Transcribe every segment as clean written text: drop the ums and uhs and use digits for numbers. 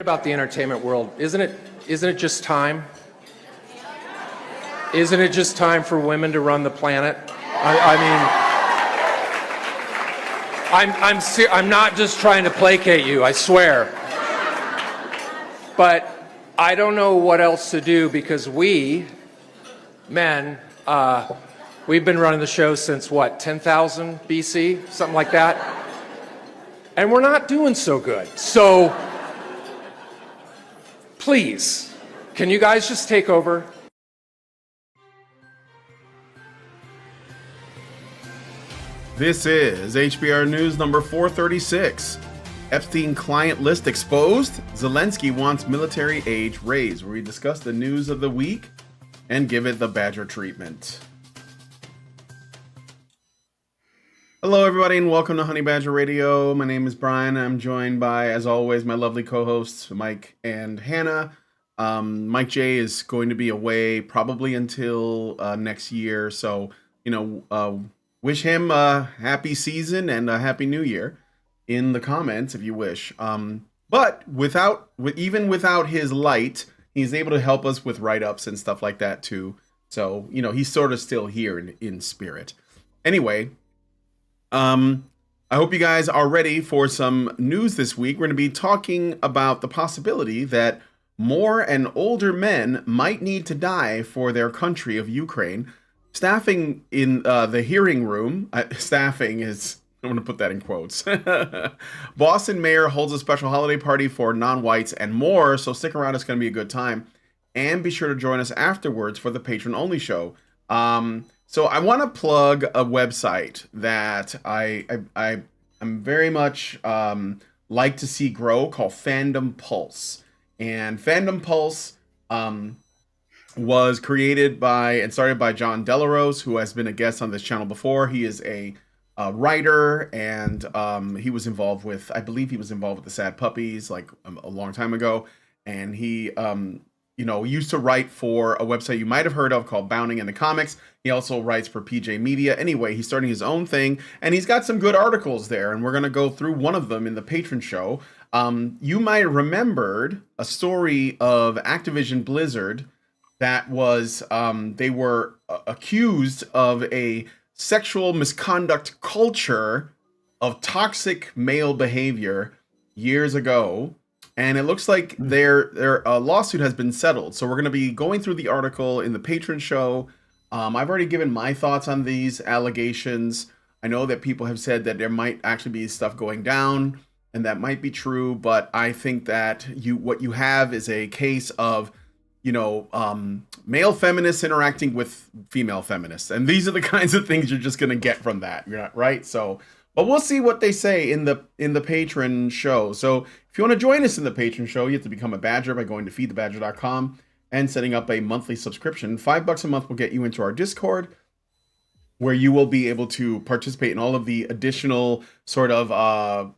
About the entertainment world, isn't it just time? Isn't it just time for women to run the planet? I'm not just trying to placate you, I swear. But I don't know what else to do because we, men, we've been running the show since what, 10,000 BC? Something like that. And we're not doing so good. So please, can you guys just take over? This is HBR News number 436. Epstein client list exposed. Zelensky wants military age raised, where we discuss the news of the week and give it the Badger treatment. Hello, everybody, and welcome to Honey Badger Radio. My name is Brian. I'm joined by, as always, my lovely co-hosts, Mike and Hannah. Mike J is going to be away probably until next year. So, wish him a happy season and a happy new year in the comments if you wish. But even without his light, he's able to help us with write-ups and stuff like that too. So, he's sort of still here in spirit. Anyway, I hope you guys are ready for some news this week. We're going to be talking about the possibility that more and older men might need to die for their country of Ukraine. Staffing in the hearing room, staffing is, I'm going to put that in quotes. Boston mayor holds a special holiday party for non-whites and more, so stick around, it's going to be a good time. And be sure to join us afterwards for the patron-only show. So I want to plug a website that I'm very much like to see grow called Fandom Pulse. And Fandom Pulse was created by and started by John Delarose, who has been a guest on this channel before. He is a writer, and he was involved with, I believe he was involved with the Sad Puppies like a long time ago. And he used to write for a website you might have heard of called Bounding in the Comics. He also writes for PJ Media. Anyway, he's starting his own thing, and he's got some good articles there, and we're going to go through one of them in the patron show. You might have remembered a story of Activision Blizzard that was, they were accused of a sexual misconduct culture of toxic male behavior years ago. And it looks like their lawsuit has been settled. So we're going to be going through the article in the patron show. I've already given my thoughts on these allegations. I know that people have said that there might actually be stuff going down, and that might be true. But I think that what you have is a case of, male feminists interacting with female feminists. And these are the kinds of things you're just going to get from that, right? So, but we'll see what they say in the patron show. So if you want to join us in the patron show, you have to become a Badger by going to feedthebadger.com and setting up a monthly subscription. $5 a month will get you into our Discord, where you will be able to participate in all of the additional sort of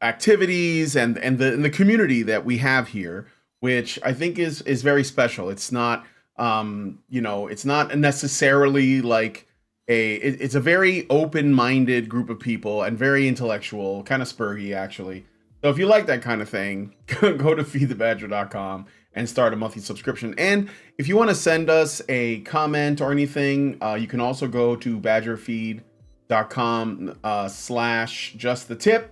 activities and the community that we have here, which I think is very special. It's not, it's not necessarily like it's a very open-minded group of people and very intellectual, kind of spurgy actually. So if you like that kind of thing, go to feedthebadger.com and start a monthly subscription. And if you want to send us a comment or anything, you can also go to badgerfeed.com /justthetip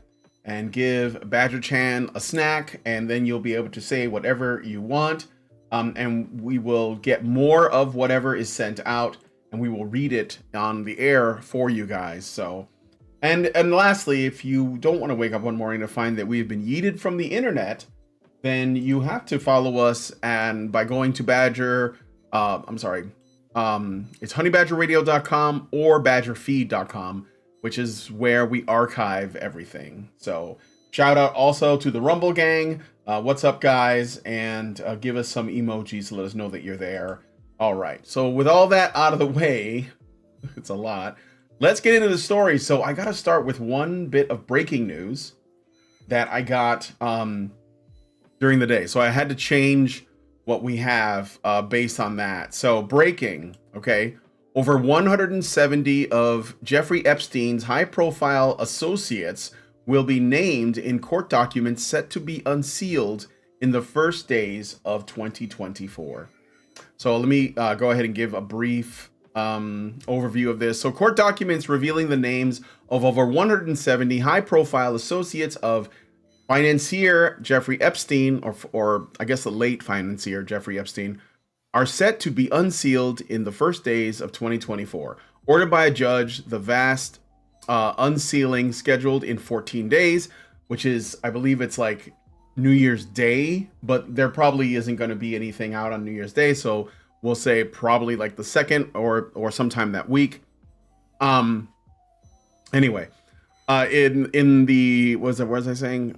and give Badger Chan a snack, and then you'll be able to say whatever you want. And we will get more of whatever is sent out, and we will read it on the air for you guys. So, and lastly, if you don't want to wake up one morning to find that we have been yeeted from the internet, then you have to follow us, and by going to Badger, it's honeybadgerradio.com or badgerfeed.com, which is where we archive everything. So shout out also to the Rumble Gang. What's up, guys? And give us some emojis to let us know that you're there. All right. So with all that out of the way, it's a lot. Let's get into the story. So I got to start with one bit of breaking news that I got during the day. So I had to change what we have based on that. So breaking, okay. Over 170 of Jeffrey Epstein's high-profile associates will be named in court documents set to be unsealed in the first days of 2024. So let me go ahead and give a brief overview of this. So, court documents revealing the names of over 170 high-profile associates of financier Jeffrey Epstein, or I guess the late financier Jeffrey Epstein, are set to be unsealed in the first days of 2024. Ordered by a judge, the vast unsealing scheduled in 14 days, which is, I believe it's like New Year's Day, but there probably isn't going to be anything out on New Year's Day, so we'll say probably like the second or sometime that week. Anyway, in the what was I saying?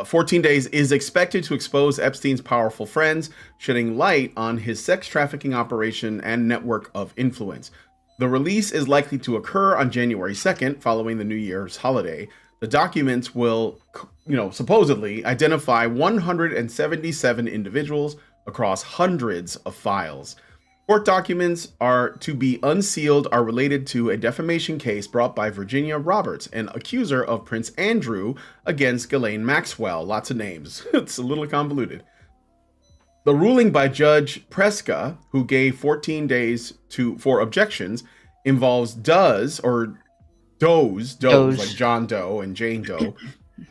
14 days is expected to expose Epstein's powerful friends, shedding light on his sex trafficking operation and network of influence. The release is likely to occur on January 2nd, following the New Year's holiday. The documents will, supposedly identify 177 individuals across hundreds of files. Court documents are to be unsealed are related to a defamation case brought by Virginia Roberts, an accuser of Prince Andrew, against Ghislaine Maxwell. Lots of names. It's a little convoluted. The ruling by Judge Preska, who gave 14 days for objections, involves does like John Doe and Jane Doe,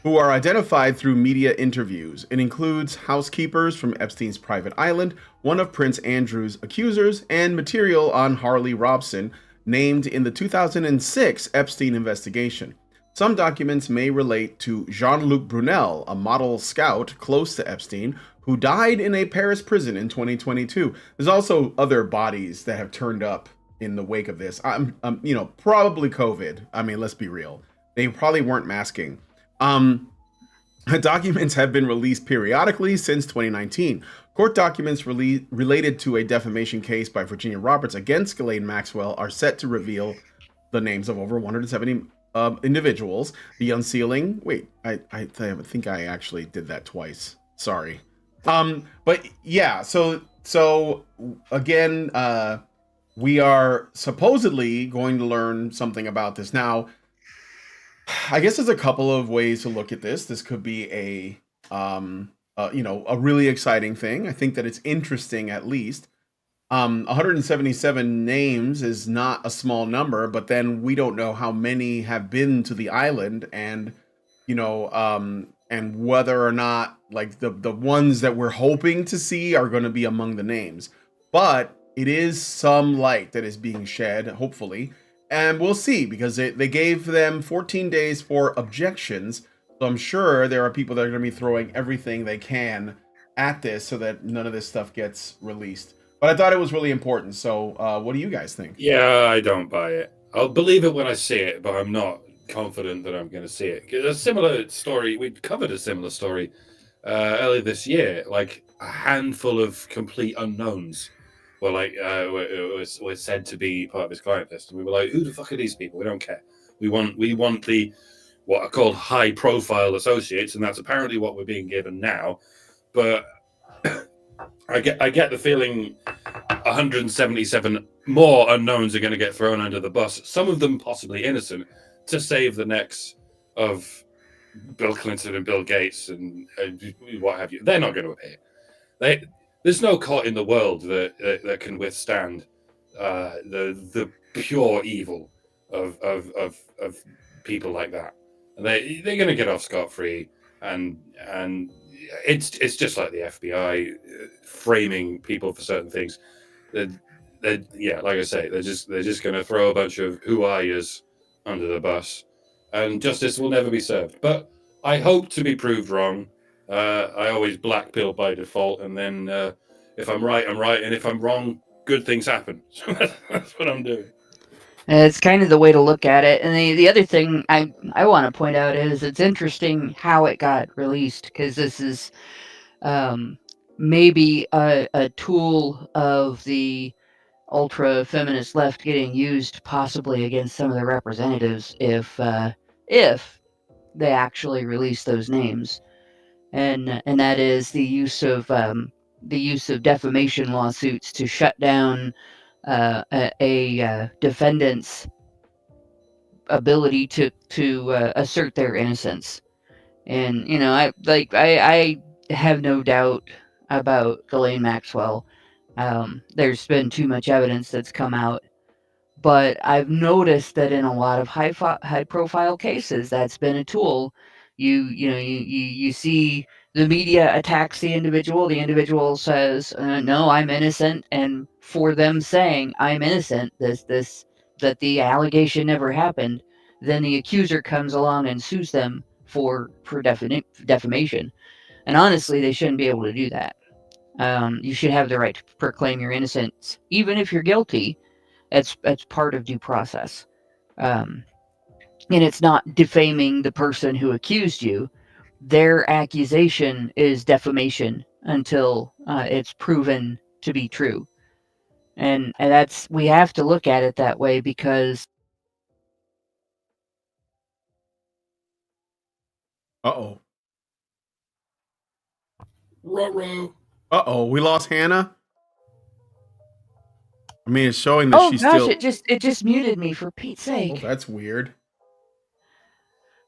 who are identified through media interviews. It includes housekeepers from Epstein's private island, one of Prince Andrew's accusers, and material on Harley Robson, named in the 2006 Epstein investigation. Some documents may relate to Jean-Luc Brunel, a model scout close to Epstein, who died in a Paris prison in 2022. There's also other bodies that have turned up in the wake of this. Probably COVID. I mean, let's be real. They probably weren't masking. Documents have been released periodically since 2019. Court documents related to a defamation case by Virginia Roberts against Ghislaine Maxwell are set to reveal the names of over 170 individuals. The unsealing. Wait, I think I actually did that twice. Sorry. But yeah. So again, we are supposedly going to learn something about this now. I guess there's a couple of ways to look at this. This could be a really exciting thing. I think that it's interesting, at least. 177 names is not a small number, but then we don't know how many have been to the island, and and whether or not like the ones that we're hoping to see are going to be among the names. But it is some light that is being shed, hopefully. And we'll see, because they gave them 14 days for objections. So I'm sure there are people that are going to be throwing everything they can at this so that none of this stuff gets released. But I thought it was really important. So what do you guys think? Yeah, I don't buy it. I'll believe it when I see it, but I'm not confident that I'm going to see it. A similar story, we covered a similar story earlier this year, like a handful of complete unknowns were were said to be part of his client list, and we were like, who the fuck are these people? We don't care. We want the what are called high profile associates, and that's apparently what we're being given now. But I get the feeling 177 more unknowns are going to get thrown under the bus, some of them possibly innocent, to save the necks of Bill Clinton and Bill Gates and what have you. They're not going to appear. There's no court in the world that can withstand the pure evil of people like that. And they're going to get off scot-free, and it's just like the FBI framing people for certain things. Like I say, they're just going to throw a bunch of who are yous under the bus, and justice will never be served. But I hope to be proved wrong. I always black pill by default, and then if I'm right, I'm right, and if I'm wrong, good things happen. So that's what I'm doing. It's kind of the way to look at it. And the other thing I want to point out is it's interesting how it got released, because this is maybe a tool of the ultra feminist left getting used possibly against some of the representatives if they actually release those names, and that is the use of defamation lawsuits to shut down a defendant's ability to assert their innocence. And I have no doubt about Ghislaine Maxwell. There's been too much evidence that's come out, but I've noticed that in a lot of high profile cases, that's been a tool. You see the media attacks the individual. The individual says, "No, I'm innocent," and for them saying, "I'm innocent," that the allegation never happened, then the accuser comes along and sues them for defamation. And honestly, they shouldn't be able to do that. You should have the right to proclaim your innocence, even if you're guilty. That's part of due process. Um, and it's not defaming the person who accused you. Their accusation is defamation until it's proven to be true. And that's, we have to look at it that way because Uh-oh. Ruh-roh. Uh-oh, we lost Hannah. I mean, it's showing that she's gosh, still... it just muted me, for Pete's Oh, sake. that's weird.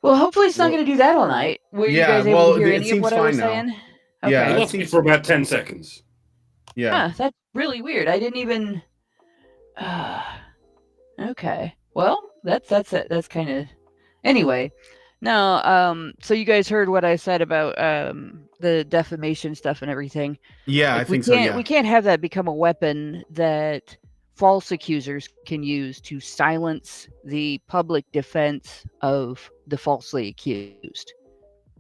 Well, hopefully it's not Well, going to do that all night. Were you yeah, guys able well, to hear it any of seems what I was fine now. saying? Yeah, Okay. I it lost me seems... for about 10 seconds. Yeah. Huh, that's really weird. I didn't even. Okay. Well, that's it. That's kind of. Anyway, now, so you guys heard what I said about the defamation stuff and everything. Yeah, I Like, we think so, can't yeah. we can't have that become a weapon that false accusers can use to silence the public defense of the falsely accused.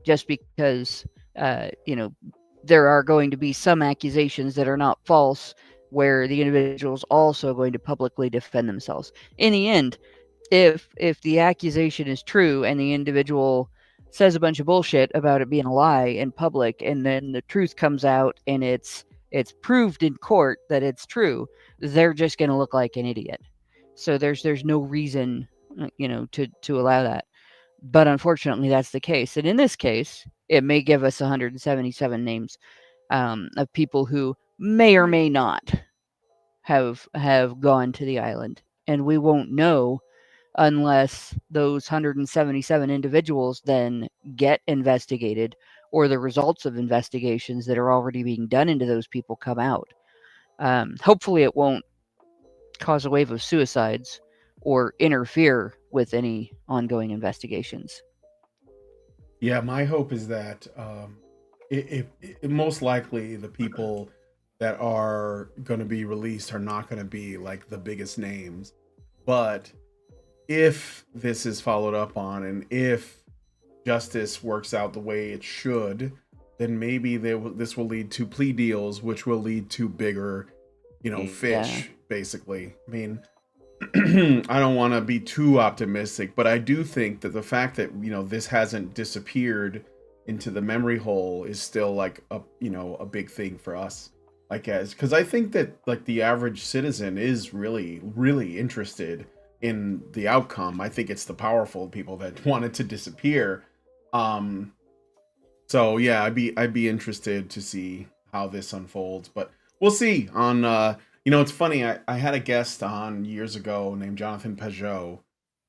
Just because there are going to be some accusations that are not false, where the individual is also going to publicly defend themselves. In the end, if the accusation is true and the individual says a bunch of bullshit about it being a lie in public, and then the truth comes out and it's proved in court that it's true, they're just going to look like an idiot. So there's no reason to allow that. But unfortunately, that's the case. And in this case, it may give us 177 names of people who may or may not have gone to the island, and we won't know unless those 177 individuals then get investigated, or the results of investigations that are already being done into those people come out. Hopefully, it won't cause a wave of suicides or interfere with any ongoing investigations. Yeah, my hope is that most likely the people that are going to be released are not going to be like the biggest names. But if this is followed up on, and if justice works out the way it should, then maybe this will lead to plea deals, which will lead to bigger, fish, basically. I mean, I don't want to be too optimistic, but I do think that the fact that this hasn't disappeared into the memory hole is still like a big thing for us, because I think that like the average citizen is really, really interested in the outcome. I think it's the powerful people that want it to disappear. So yeah, I'd be interested to see how this unfolds, but we'll see. It's funny. I had a guest on years ago named Jonathan Peugeot,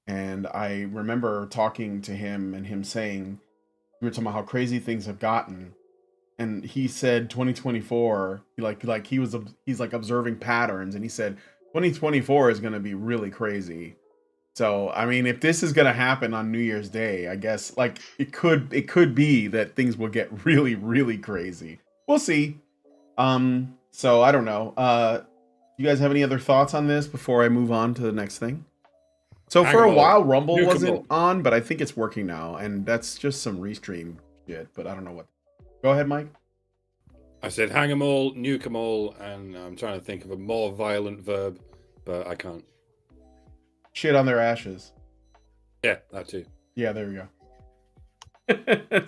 and I remember talking to him and him saying, we were talking about how crazy things have gotten, and he said 2024, he's like observing patterns, and he said 2024 is going to be really crazy. So, I mean, if this is going to happen on New Year's Day, I guess like it could be that things will get really, really crazy. We'll see. So I don't know. You guys have any other thoughts on this before I move on to the next thing? So for a while, Rumble wasn't on, but I think it's working now, and that's just some restream shit, but I don't know what. Go ahead, Mike. I said hang 'em all, nuke 'em all, and I'm trying to think of a more violent verb, but I can't. Shit on their ashes. Yeah, that too. Yeah, there we go.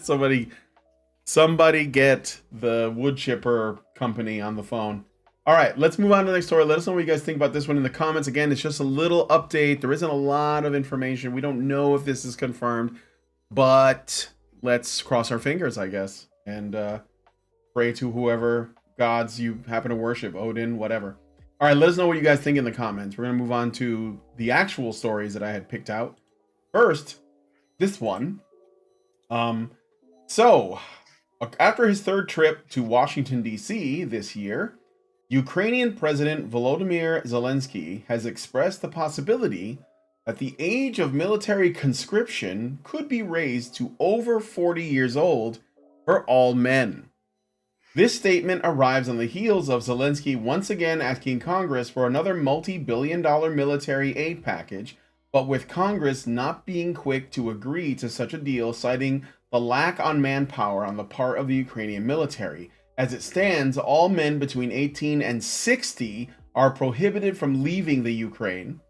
Somebody get the wood chipper company on the phone. All right, let's move on to the next story. Let us know what you guys think about this one in the comments. Again, it's just a little update. There isn't a lot of information. We don't know if this is confirmed, but let's cross our fingers, I guess, and pray to whoever gods you happen to worship, Odin, whatever. All right, let us know what you guys think in the comments. We're going to move on to the actual stories that I had picked out. First, this one. So, after his third trip to Washington, D.C. this year, Ukrainian President Volodymyr Zelensky has expressed the possibility that the age of military conscription could be raised to over 40 years old for all men. This statement arrives on the heels of Zelensky once again asking Congress for another multi-billion-dollar military aid package, but with Congress not being quick to agree to such a deal, citing the lack on manpower on the part of the Ukrainian military. As it stands, all men between 18 and 60 are prohibited from leaving the Ukraine,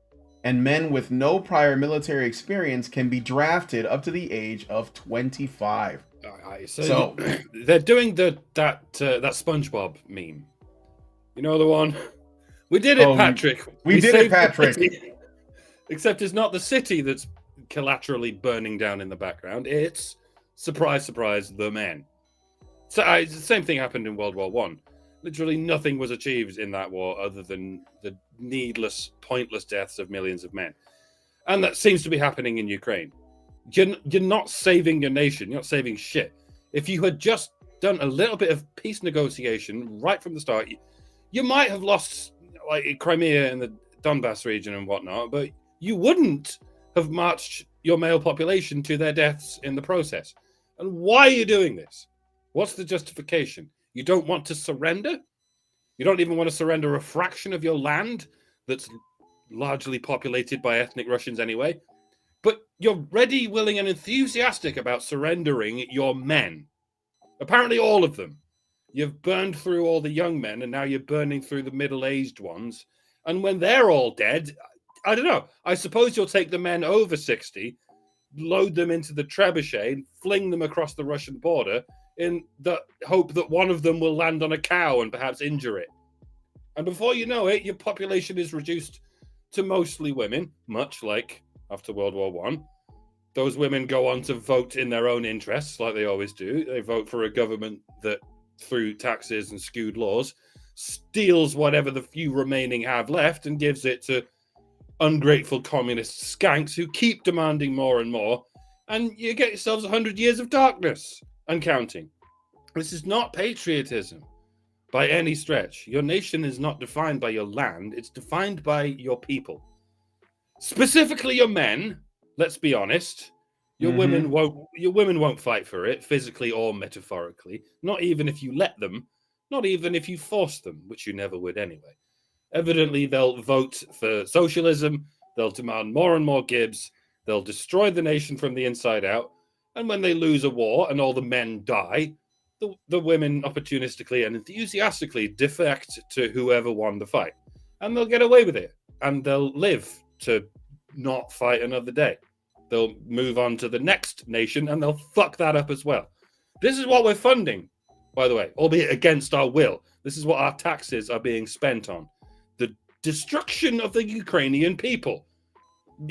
and men with no prior military experience can be drafted up to the age of 25. So they're doing that SpongeBob meme. You know the one? We did it, Patrick. We did it, Patrick. Except it's not the city that's collaterally burning down in the background. It's, surprise, surprise, the men. So the same thing happened in World War One. Literally nothing was achieved in that war other than the needless, pointless deaths of millions of men. And that seems to be happening in Ukraine. You're not saving your nation. You're not saving shit. If you had just done a little bit of peace negotiation right from the start, you might have lost like Crimea and the Donbass region and whatnot, but you wouldn't have marched your male population to their deaths in the process. And why are you doing this? What's the justification? You don't want to surrender? You don't even want to surrender a fraction of your land that's largely populated by ethnic Russians anyway? But you're ready, willing, and enthusiastic about surrendering your men. Apparently all of them. You've burned through all the young men, and now you're burning through the middle-aged ones. And when they're all dead, I don't know. I suppose you'll take the men over 60, load them into the trebuchet, and fling them across the Russian border in the hope that one of them will land on a cow and perhaps injure it. And before you know it, your population is reduced to mostly women, much like after World War One. Those women go on to vote in their own interests, like they always do. They vote for a government that, through taxes and skewed laws, steals whatever the few remaining have left and gives it to ungrateful communist skanks who keep demanding more and more. And you get yourselves 100 years of darkness and counting. This is not patriotism by any stretch. Your nation is not defined by your land. It's defined by your people. Specifically your men, let's be honest. Your women won't fight for it, physically or metaphorically. Not even if you let them, not even if you force them, which you never would anyway. Evidently, they'll vote for socialism, they'll demand more and more Gibbs, they'll destroy the nation from the inside out, and when they lose a war and all the men die, the women opportunistically and enthusiastically defect to whoever won the fight. And they'll get away with it, and they'll live to not fight another day. They'll move on to the next nation and they'll fuck that up as well. This is what we're funding, by the way, albeit against our will. This is what our taxes are being spent on. The destruction of the Ukrainian people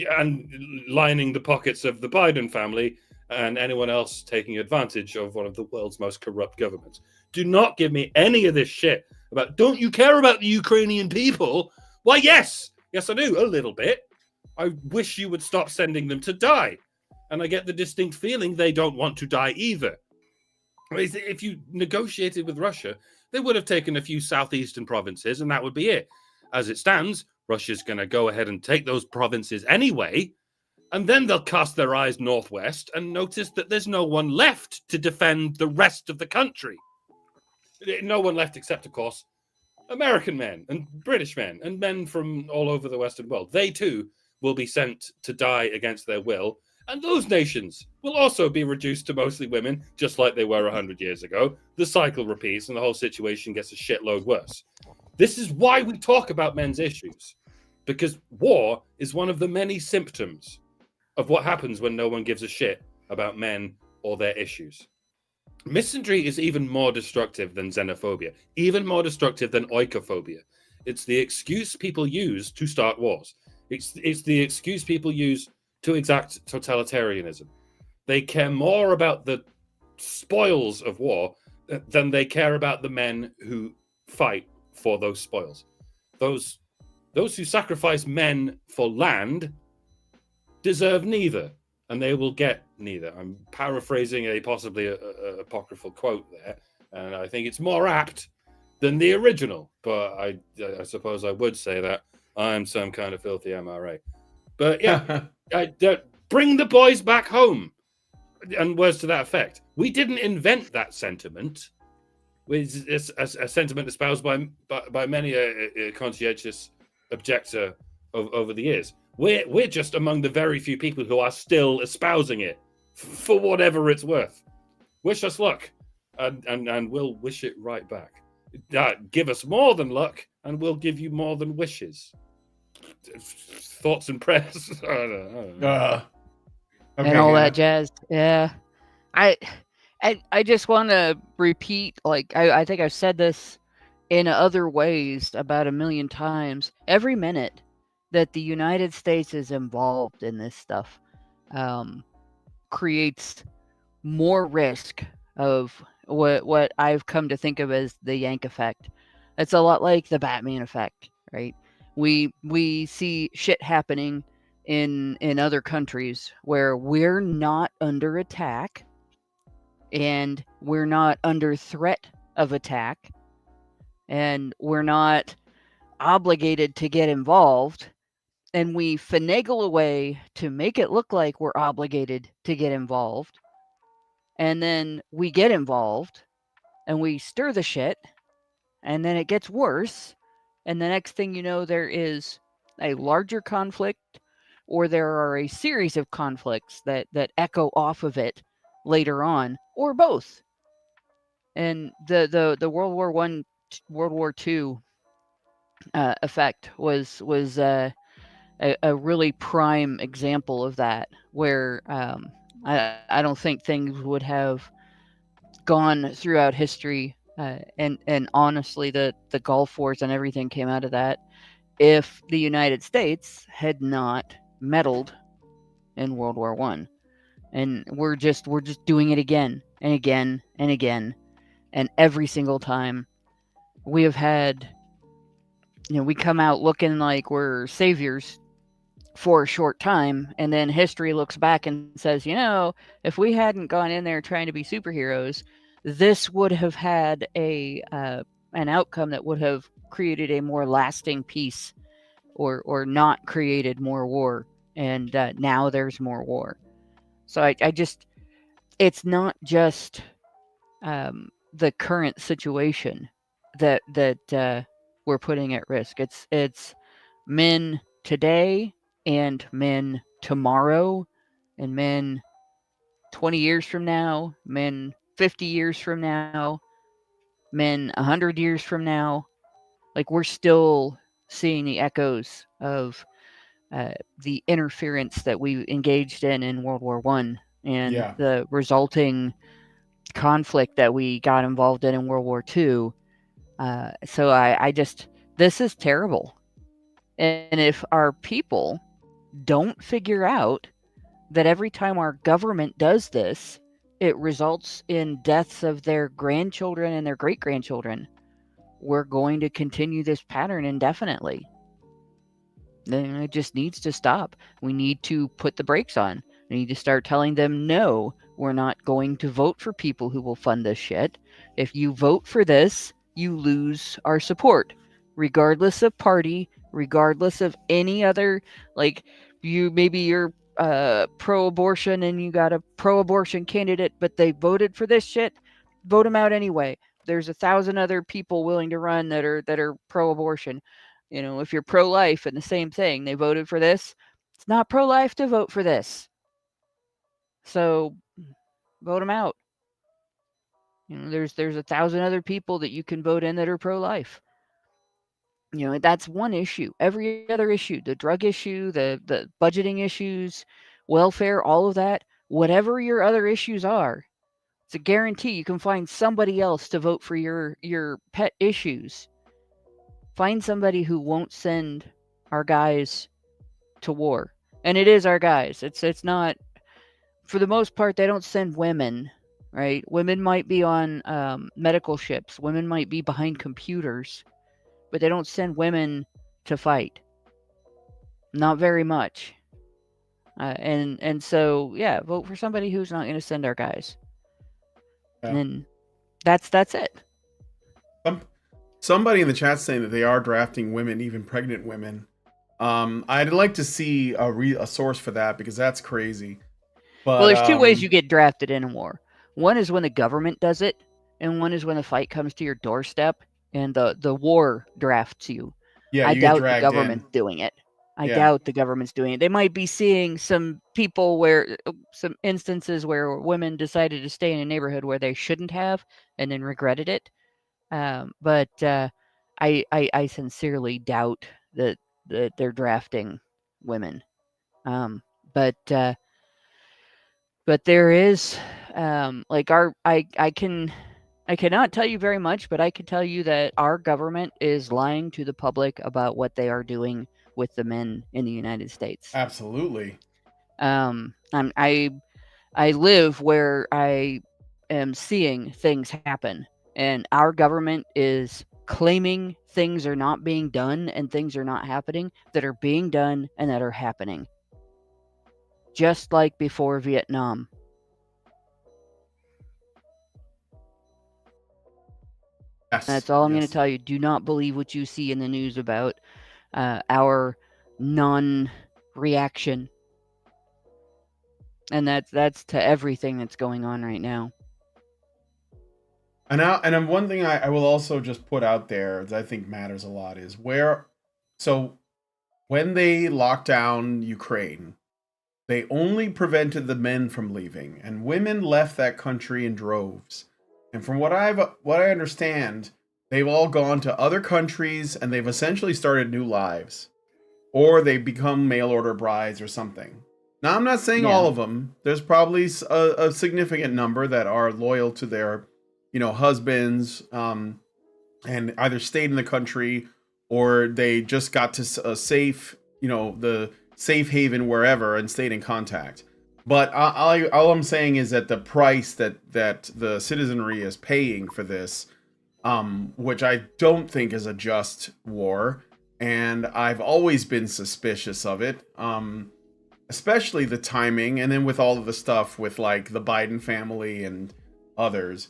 and lining the pockets of the Biden family and anyone else taking advantage of one of the world's most corrupt governments. Do not give me any of this shit about, don't you care about the Ukrainian people? Why, yes, I do, a little bit. I wish you would stop sending them to die. And I get the distinct feeling they don't want to die either. If you negotiated with Russia, they would have taken a few southeastern provinces and that would be it. As it stands, Russia's going to go ahead and take those provinces anyway, and then they'll cast their eyes northwest and notice that there's no one left to defend the rest of the country. No one left except, of course, American men and British men and men from all over the Western world. They too will be sent to die against their will. And those nations will also be reduced to mostly women, just like they were 100 years ago. The cycle repeats and the whole situation gets a shitload worse. This is why we talk about men's issues, because war is one of the many symptoms of what happens when no one gives a shit about men or their issues. Misandry is even more destructive than xenophobia, even more destructive than oikophobia. It's the excuse people use to start wars. It's the excuse people use to exact totalitarianism. They care more about the spoils of war than they care about the men who fight for those spoils. Those who sacrifice men for land deserve neither, and they will get neither. I'm paraphrasing a possibly a apocryphal quote there, and I think it's more apt than the original. But I suppose I would say that I'm some kind of filthy MRA. But yeah, bring the boys back home, and words to that effect. We didn't invent that sentiment. It's a sentiment espoused by many a conscientious objector over the years. We're just among the very few people who are still espousing it for whatever it's worth. Wish us luck, and we'll wish it right back. Give us more than luck, and we'll give you more than wishes. Thoughts and prayers. I don't know. Okay, and all Hannah. that jazz. Yeah, I just want to repeat. Like I think I've said this in other ways about 1,000,000 times. Every minute that the United States is involved in this stuff creates more risk of what I've come to think of as the Yank effect. It's a lot like the Batman effect, right? We see shit happening in other countries where we're not under attack and we're not under threat of attack and we're not obligated to get involved, and we finagle a way to make it look like we're obligated to get involved, and then we get involved and we stir the shit, and then it gets worse, and the next thing you know, there is a larger conflict, or there are a series of conflicts that echo off of it later on, or both. And the World War One, World War Two effect was a really prime example of that, where I don't think things would have gone throughout history, and honestly, the Gulf Wars and everything came out of that, if the United States had not meddled in World War One. And we're just doing it again and again and again, and every single time we have had, we come out looking like we're saviors for a short time, and then history looks back and says, if we hadn't gone in there trying to be superheroes, this would have had an outcome that would have created a more lasting peace, or not created more war, and now there's more war. So I just, it's not just the current situation that we're putting at risk. It's men today and men tomorrow, and men 20 years from now, men 50 years from now, men 100 years from now. Like, we're still seeing the echoes of the interference that we engaged in World War One, and the resulting conflict that we got involved in World War Two. So I just, this is terrible. And if our people don't figure out that every time our government does this, it results in deaths of their grandchildren and their great-grandchildren, we're going to continue this pattern indefinitely. Then it just needs to stop. We need to put the brakes on. We need to start telling them, no, we're not going to vote for people who will fund this shit. If you vote for this, you lose our support, regardless of party, regardless of any other, like, you're pro-abortion and you got a pro-abortion candidate, but they voted for this shit, vote them out anyway. There's 1,000 other people willing to run that are pro-abortion. If you're pro-life and the same thing, they voted for this, it's not pro-life to vote for this. So vote them out. There's 1,000 other people that you can vote in that are pro-life. That's one issue. Every other issue, the drug issue, the budgeting issues, welfare, all of that, whatever your other issues are, it's a guarantee you can find somebody else to vote for your pet issues. Find somebody who won't send our guys to war. And it is our guys. It's not, for the most part, they don't send women, right? Women might be on medical ships. Women might be behind computers. But they don't send women to fight. Not very much. And so yeah, vote for somebody who's not going to send our guys. Yeah. And that's it. Somebody in the chat saying that they are drafting women, even pregnant women. I'd like to see a source for that because that's crazy. But Well, there's two ways you get drafted in a war. One is when the government does it, and one is when the fight comes to your doorstep and the war drafts you. yeah, I you get doubt the dragged government's in. doing it. I Yeah. doubt the government's doing it. They might be seeing some people where some instances where women decided to stay in a neighborhood where they shouldn't have and then regretted it. But I sincerely doubt that they're drafting women. But there is like I cannot tell you very much, but I can tell you that our government is lying to the public about what they are doing with the men in the United States. Absolutely. I live where I am seeing things happen, and our government is claiming things are not being done and things are not happening that are being done and that are happening. Just like before Vietnam. Yes. That's all I'm going to Yes. tell you. Do not believe what you see in the news about our non-reaction, and that's to everything that's going on right now. And one thing I will also just put out there that I think matters a lot is so when they locked down Ukraine, they only prevented the men from leaving, and women left that country in droves. And from what I understand, they've all gone to other countries and they've essentially started new lives, or they become mail order brides or something. Now, I'm not saying all of them. There's probably a significant number that are loyal to their, husbands, and either stayed in the country or they just got to a safe, the safe haven wherever and stayed in contact. But all I'm saying is that the price that the citizenry is paying for this, which I don't think is a just war, and I've always been suspicious of it, especially the timing, and then with all of the stuff with like the Biden family and others.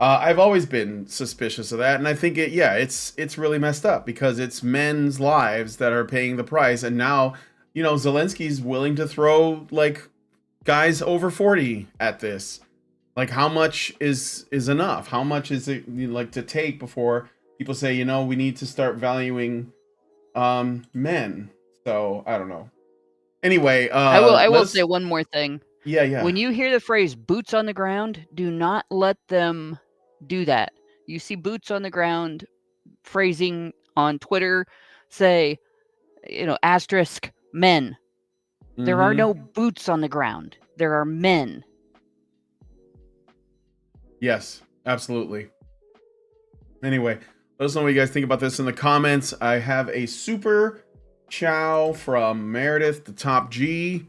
I've always been suspicious of that, and I think it's really messed up because it's men's lives that are paying the price, and now Zelensky's willing to throw like guys over 40 at this. Like, how much is enough? How much is it like to take before people say, we need to start valuing men? So I don't know. Anyway, I will say one more thing. Yeah. When you hear the phrase "boots on the ground," do not let them do that. You see boots on the ground phrasing on Twitter, say, asterisk men. There are no boots on the ground. There are men. Yes, absolutely. Anyway, let us know what you guys think about this in the comments. I have a super chow from Meredith, the top G.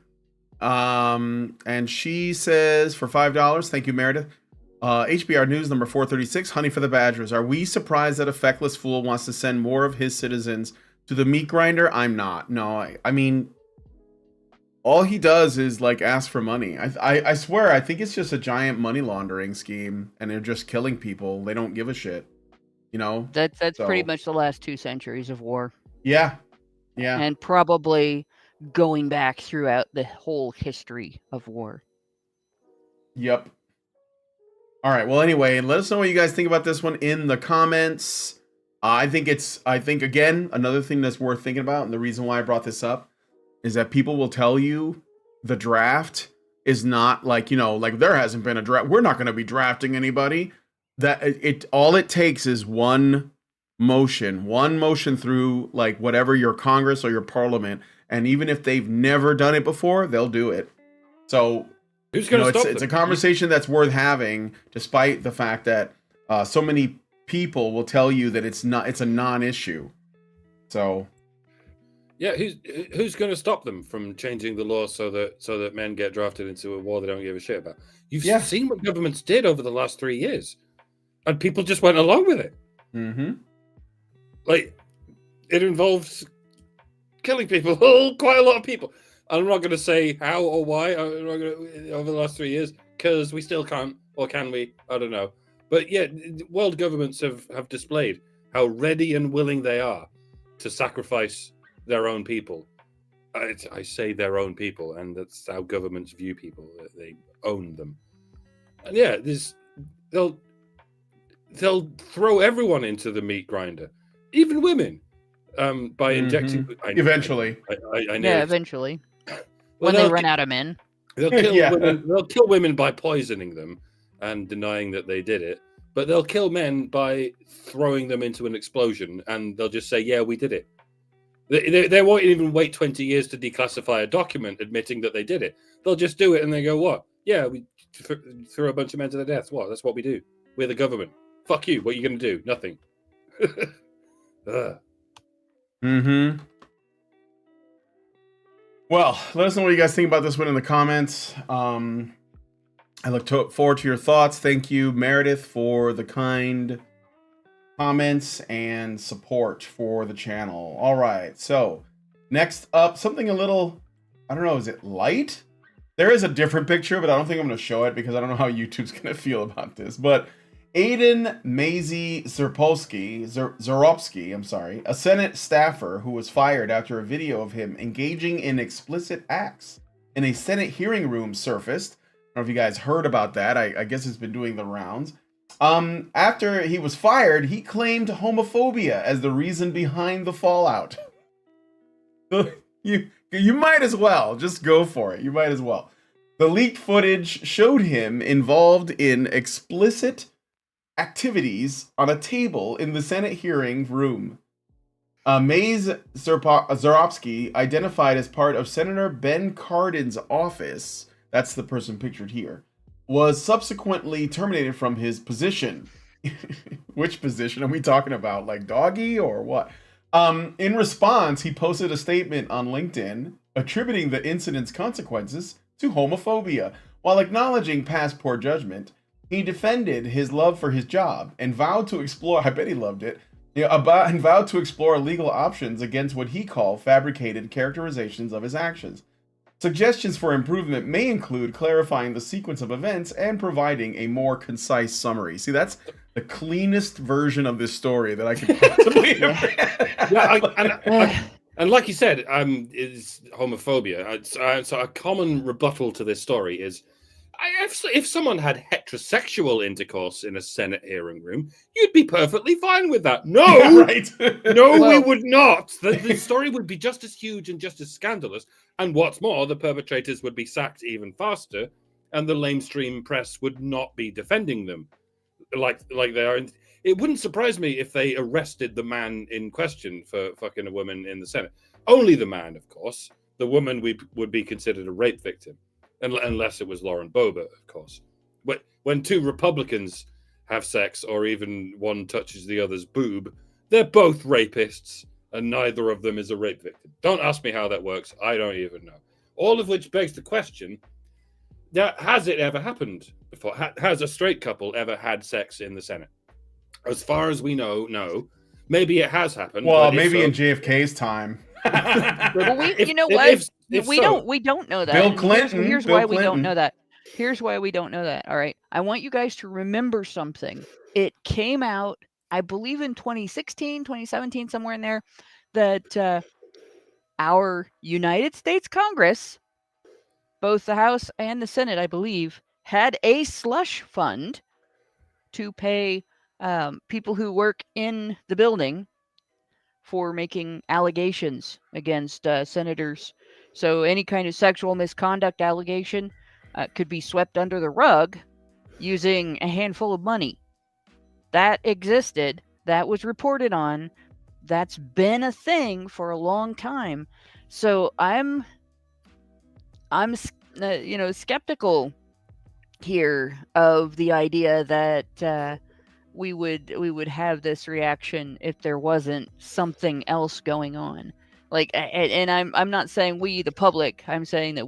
And she says for $5, thank you, Meredith. HBR News number 436, Honey for the Badgers. Are we surprised that a feckless fool wants to send more of his citizens to the meat grinder? I'm not. No, I mean, all he does is like ask for money. I swear, I think it's just a giant money laundering scheme, and they're just killing people. They don't give a shit. That's pretty much the last 2 centuries of war. Yeah. And probably going back throughout the whole history of war. Yep. All right. Well, anyway, let us know what you guys think about this one in the comments. I think again, another thing that's worth thinking about, and the reason why I brought this up is that people will tell you the draft is not like, like there hasn't been a draft. We're not going to be drafting anybody. That all it takes is one motion through like whatever your Congress or your Parliament, and even if they've never done it before, they'll do it. So who's going to stop them? It's a conversation that's worth having, despite the fact that so many people will tell you that it's a non-issue. So yeah, who's going to stop them from changing the law so that men get drafted into a war they don't give a shit about? You've seen what governments did over the last 3 years, and people just went along with it. Mm-hmm. Like, it involves killing people, quite a lot of people. I'm not going to say how or why over the last 3 years, because we still can't, or can we? I don't know. But yeah, world governments have displayed how ready and willing they are to sacrifice their own people. I say their own people, and that's how governments view people. They own them. And yeah, they'll throw everyone into the meat grinder, even women, by injecting. Eventually. I Yeah, eventually. Well, When they run out of men. They'll kill Yeah. women. They'll kill women by poisoning them and denying that they did it. But they'll kill men by throwing them into an explosion, and they'll just say, "Yeah, we did it." They won't even wait 20 years to declassify a document admitting that they did it. They'll just do it, and they go, "What? Yeah, we threw a bunch of men to their deaths. What? That's what we do. We're the government. Fuck you. What are you going to do? Nothing." Well, let us know what you guys think about this one in the comments. I look forward to your thoughts. Thank you, Meredith, for the kind comments and support for the channel. All right, so next up, something a little, I don't know, is it light? There is a different picture, but I don't think I'm going to show it because I don't know how YouTube's going to feel about this. But Aiden Maisie Zeropsky, a Senate staffer who was fired after a video of him engaging in explicit acts in a Senate hearing room surfaced. I don't know if you guys heard about that. I guess it's been doing the rounds. After he was fired, he claimed homophobia as the reason behind the fallout. You might as well just go for it. You might as well. The leaked footage showed him involved in explicit activities on a table in the Senate hearing room. Mays Zeropsky, identified as part of Senator Ben Cardin's office, that's the person pictured here, was subsequently terminated from his position. Which position are we talking about? Like doggy or what? In response, he posted a statement on LinkedIn attributing the incident's consequences to homophobia. While acknowledging past poor judgment, he defended his love for his job and vowed to explore, I bet he loved it, and vowed to explore legal options against what he called fabricated characterizations of his actions. Suggestions for improvement may include clarifying the sequence of events and providing a more concise summary. See, that's the cleanest version of this story that I could possibly Yeah, and like you said, is homophobia. So a common rebuttal to this story is, if someone had heterosexual intercourse in a Senate hearing room, you'd be perfectly fine with that. No, yeah, right. No, we would not. The story would be just as huge and just as scandalous. And what's more, the perpetrators would be sacked even faster, and the lamestream press would not be defending them like they are. It wouldn't surprise me if they arrested the man in question for fucking a woman in the Senate. Only the man, of course. The woman would be considered a rape victim. Unless it was Lauren Boebert, of course. But when two Republicans have sex, or even one touches the other's boob, they're both rapists, and neither of them is a rape victim. Don't ask me how that works. I don't even know. All of which begs the question, has it ever happened before? Has a straight couple ever had sex in the Senate? As far as we know, no. Maybe it has happened. Well, maybe in JFK's time. Well, we don't know that. Bill Clinton. Here's why we don't know that. Here's why we don't know that. All right. I want you guys to remember something. It came out, I believe, in 2016, 2017, somewhere in there, that our United States Congress, both the House and the Senate, I believe, had a slush fund to pay people who work in the building for making allegations against senators. So any kind of sexual misconduct allegation could be swept under the rug using a handful of money. That existed. That was reported on. That's been a thing for a long time. So I'm skeptical here of the idea that we would have this reaction if there wasn't something else going on. Like, and I'm not saying we, the public, I'm saying that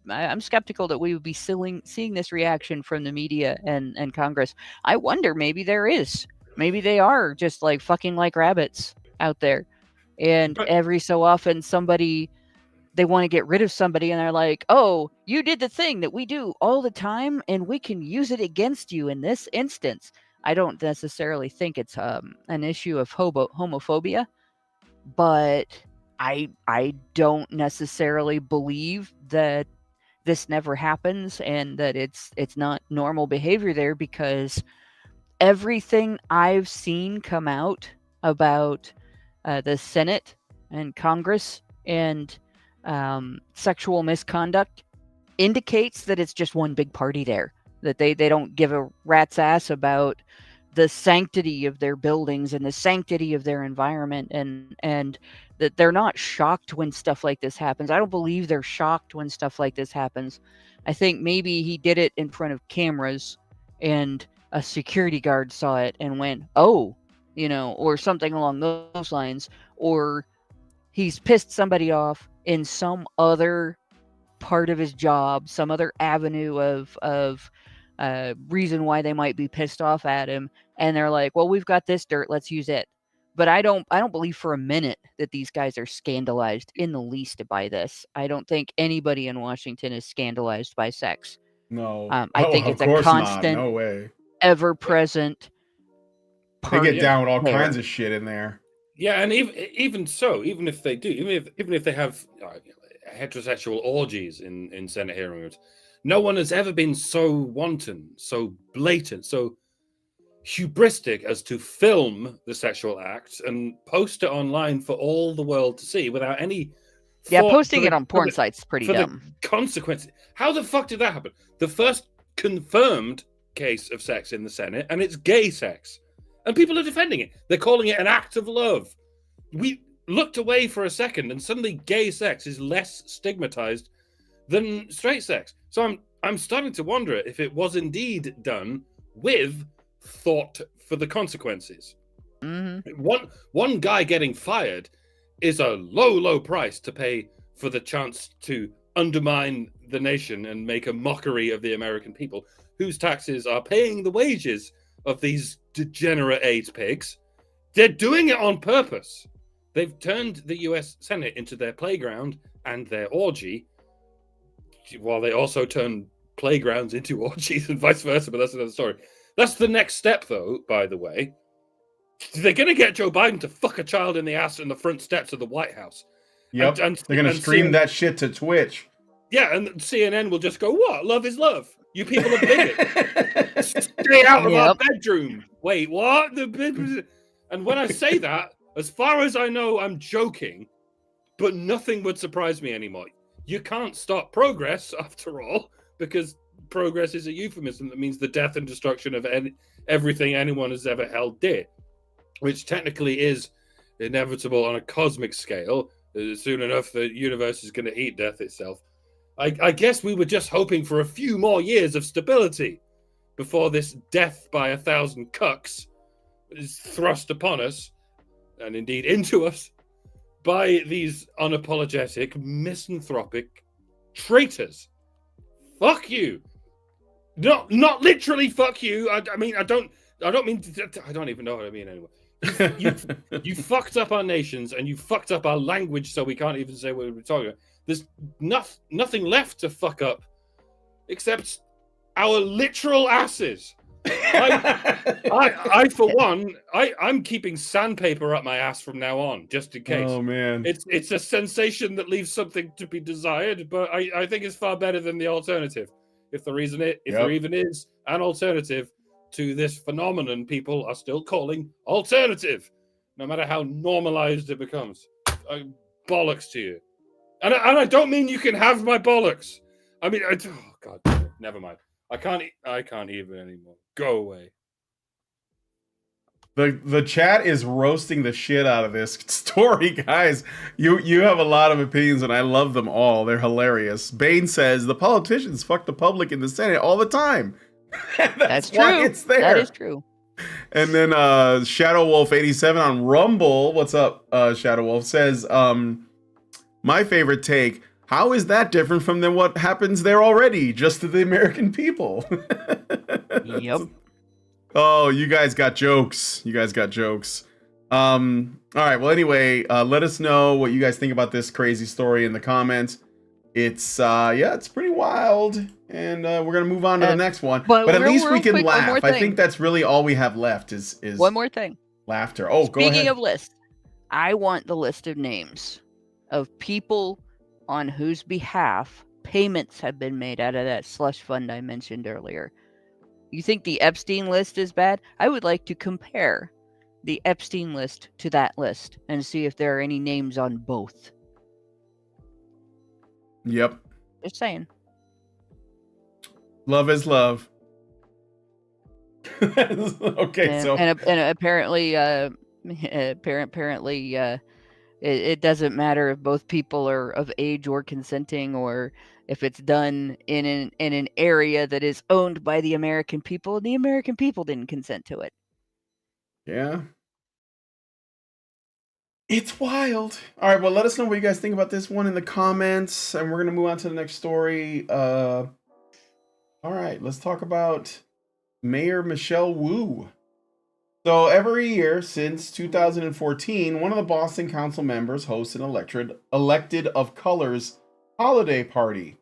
I'm skeptical that we would be seeing this reaction from the media and Congress. I wonder, maybe there is. Maybe they are just like fucking like rabbits out there. And every so often somebody they want to get rid of somebody, and they're like, "Oh, you did the thing that we do all the time, and we can use it against you in this instance." I don't necessarily think it's an issue of homophobia, but I don't necessarily believe that this never happens and that it's not normal behavior there, because everything I've seen come out about the Senate and Congress and sexual misconduct indicates that it's just one big party there. That they don't give a rat's ass about the sanctity of their buildings and the sanctity of their environment, and that they're not shocked when stuff like this happens. I don't believe they're shocked when stuff like this happens. I think maybe he did it in front of cameras and a security guard saw it and went, "Oh," or something along those lines, or he's pissed somebody off in some other part of his job, some other avenue of reason why they might be pissed off at him, and they're like, "Well, we've got this dirt, let's use it." But I don't believe for a minute that these guys are scandalized in the least by this. I don't think anybody in Washington is scandalized by sex. No. I Oh, think of it's a course not. constant, No way. ever-present They part get down with all there. kinds of shit in there. Yeah, and even so, even if they do, even if they have heterosexual orgies in Senate hearing rooms, no one has ever been so wanton, so blatant, so hubristic as to film the sexual act and post it online for all the world to see without any Yeah, thought posting for it on porn sites is pretty for dumb. the consequences. How the fuck did that happen? The first confirmed case of sex in the Senate, and it's gay sex. And people are defending it. They're calling it an act of love. We looked away for a second, and suddenly gay sex is less stigmatized than straight sex. So I'm starting to wonder if it was indeed done with thought for the consequences. Mm-hmm. One guy getting fired is a low price to pay for the chance to undermine the nation and make a mockery of the American people, whose taxes are paying the wages of these degenerate AIDS pigs. They're doing it on purpose. They've turned the US Senate into their playground and their orgy, while they also turn playgrounds into orgies and vice versa, but that's another story. That's the next step, though, by the way. They're going to get Joe Biden to fuck a child in the ass in the front steps of the White House. Yep. They're going to stream that shit to Twitch. Yeah, and CNN will just go, "What? Love is love. You people are bigots. Stay out of our bedroom." Wait, what? And when I say that, as far as I know, I'm joking, but nothing would surprise me anymore. You can't stop progress, after all, because progress is a euphemism that means the death and destruction of everything anyone has ever held dear, which technically is inevitable on a cosmic scale. Soon enough, the universe is going to eat death itself. I guess we were just hoping for a few more years of stability before this death by 1,000 cucks is thrust upon us, and indeed into us, by these unapologetic, misanthropic traitors. Fuck you. Not literally fuck you. I don't even know what I mean anymore. You fucked up our nations, and you fucked up our language, so we can't even say what we're talking about. There's nothing left to fuck up except our literal asses. I for one, I'm keeping sandpaper up my ass from now on, just in case. Oh man, it's a sensation that leaves something to be desired, but I think it's far better than the alternative. If there even is an alternative to this phenomenon people are still calling alternative, no matter how normalized it becomes. Bollocks to you. And I don't mean you can have my bollocks. I mean, oh God, never mind. I can't even anymore. Go away. The chat is roasting the shit out of this story, guys. You have a lot of opinions, and I love them all. They're hilarious. Bane says the politicians fuck the public in the Senate all the time. That's true. Why it's there. That is true. And then Shadow Wolf 87 on Rumble. What's up, Shadow Wolf says, my favorite take. How is that different from than what happens there already, just to the American people? Yep. Oh, you guys got jokes. All right. Well, anyway, let us know what you guys think about this crazy story in the comments. It's it's pretty wild, and we're gonna move on to the next one. But But at real- least we real can quick, one more laugh. I thing. think that's really all we have left is One more thing. laughter. Oh, go Speaking ahead. of lists, I want the list of names of people on whose behalf payments have been made out of that slush fund I mentioned earlier. You think the Epstein list is bad? I would like to compare the Epstein list to that list and see if there are any names on both. Yep. Just saying. Love is love. Okay, so and apparently, it doesn't matter if both people are of age or consenting, or if it's done in an area that is owned by the American people, and the American people didn't consent to it. yeah. It's wild. All right, well, let us know what you guys think about this one in the comments, and we're gonna move on to the next story. All right, let's talk about Mayor Michelle Wu. So every year since 2014, one of the Boston Council members hosts an elected of colors holiday party,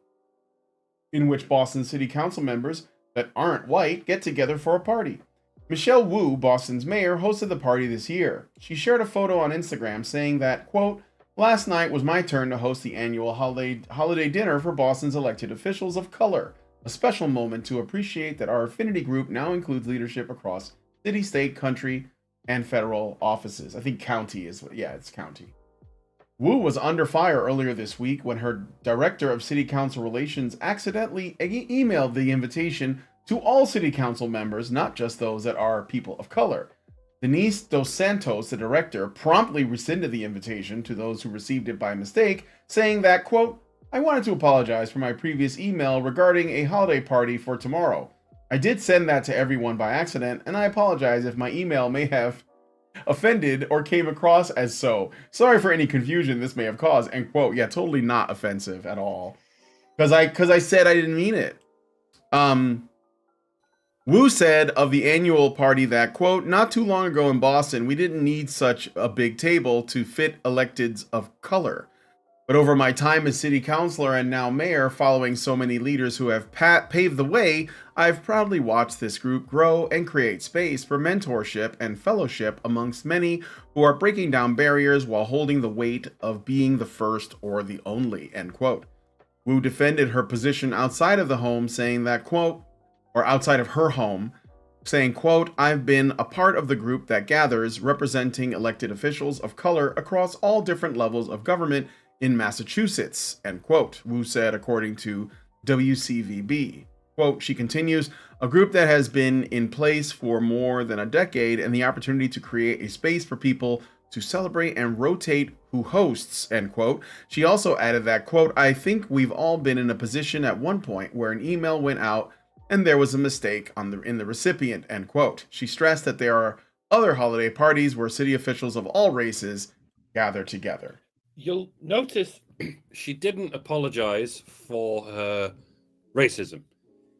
in which Boston City Council members that aren't white get together for a party. Michelle Wu, Boston's mayor, hosted the party this year. She shared a photo on Instagram saying that, quote, "Last night was my turn to host the annual holiday dinner for Boston's elected officials of color, a special moment to appreciate that our affinity group now includes leadership across city, state, country, and federal offices." I think county is, it's county. Wu was under fire earlier this week when her director of city council relations accidentally emailed the invitation to all city council members, not just those that are people of color. Denise Dos Santos, the director, promptly rescinded the invitation to those who received it by mistake, saying that, quote, "I wanted to apologize for my previous email regarding a holiday party for tomorrow. I did send that to everyone by accident, and I apologize if my email may have offended or came across as so. Sorry for any confusion this may have caused," end quote. Yeah, totally not offensive at all. Because I said I didn't mean it. Wu said of the annual party that, quote, "Not too long ago in Boston, we didn't need such a big table to fit electeds of color. But over my time as city councilor and now mayor, following so many leaders who have paved the way, I've proudly watched this group grow and create space for mentorship and fellowship amongst many who are breaking down barriers while holding the weight of being the first or the only," end quote. Wu defended her position outside of the home, saying that, quote, or outside of her home, saying, quote, "I've been a part of the group that gathers representing elected officials of color across all different levels of government in Massachusetts," end quote, Wu said, according to WCVB. Quote, she continues, "A group that has been in place for more than a decade, and the opportunity to create a space for people to celebrate and rotate who hosts," end quote. She also added that, quote, "I think we've all been in a position at one point where an email went out and there was a mistake in the recipient," end quote. She stressed that there are other holiday parties where city officials of all races gather together. You'll notice she didn't apologize for her racism.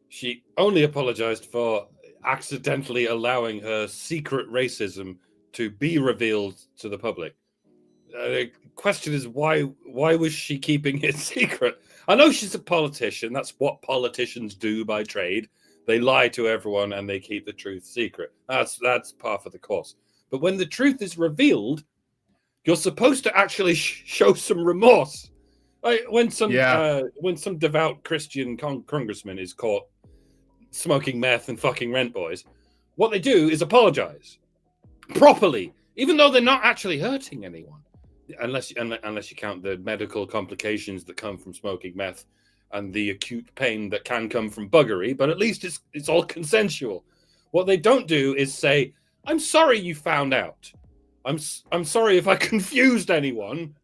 She only apologized for accidentally allowing her secret racism to be revealed to the public. The question is, why was she keeping it secret? I know she's a politician. That's what politicians do by trade. They lie to everyone and they keep the truth secret. That's par for the course. But when the truth is revealed, you're supposed to actually show some remorse. Like when some devout Christian congressman is caught smoking meth and fucking rent boys, what they do is apologize properly, even though they're not actually hurting anyone. Unless you count the medical complications that come from smoking meth and the acute pain that can come from buggery, but at least it's all consensual. What they don't do is say, "I'm sorry you found out. I'm sorry if I confused anyone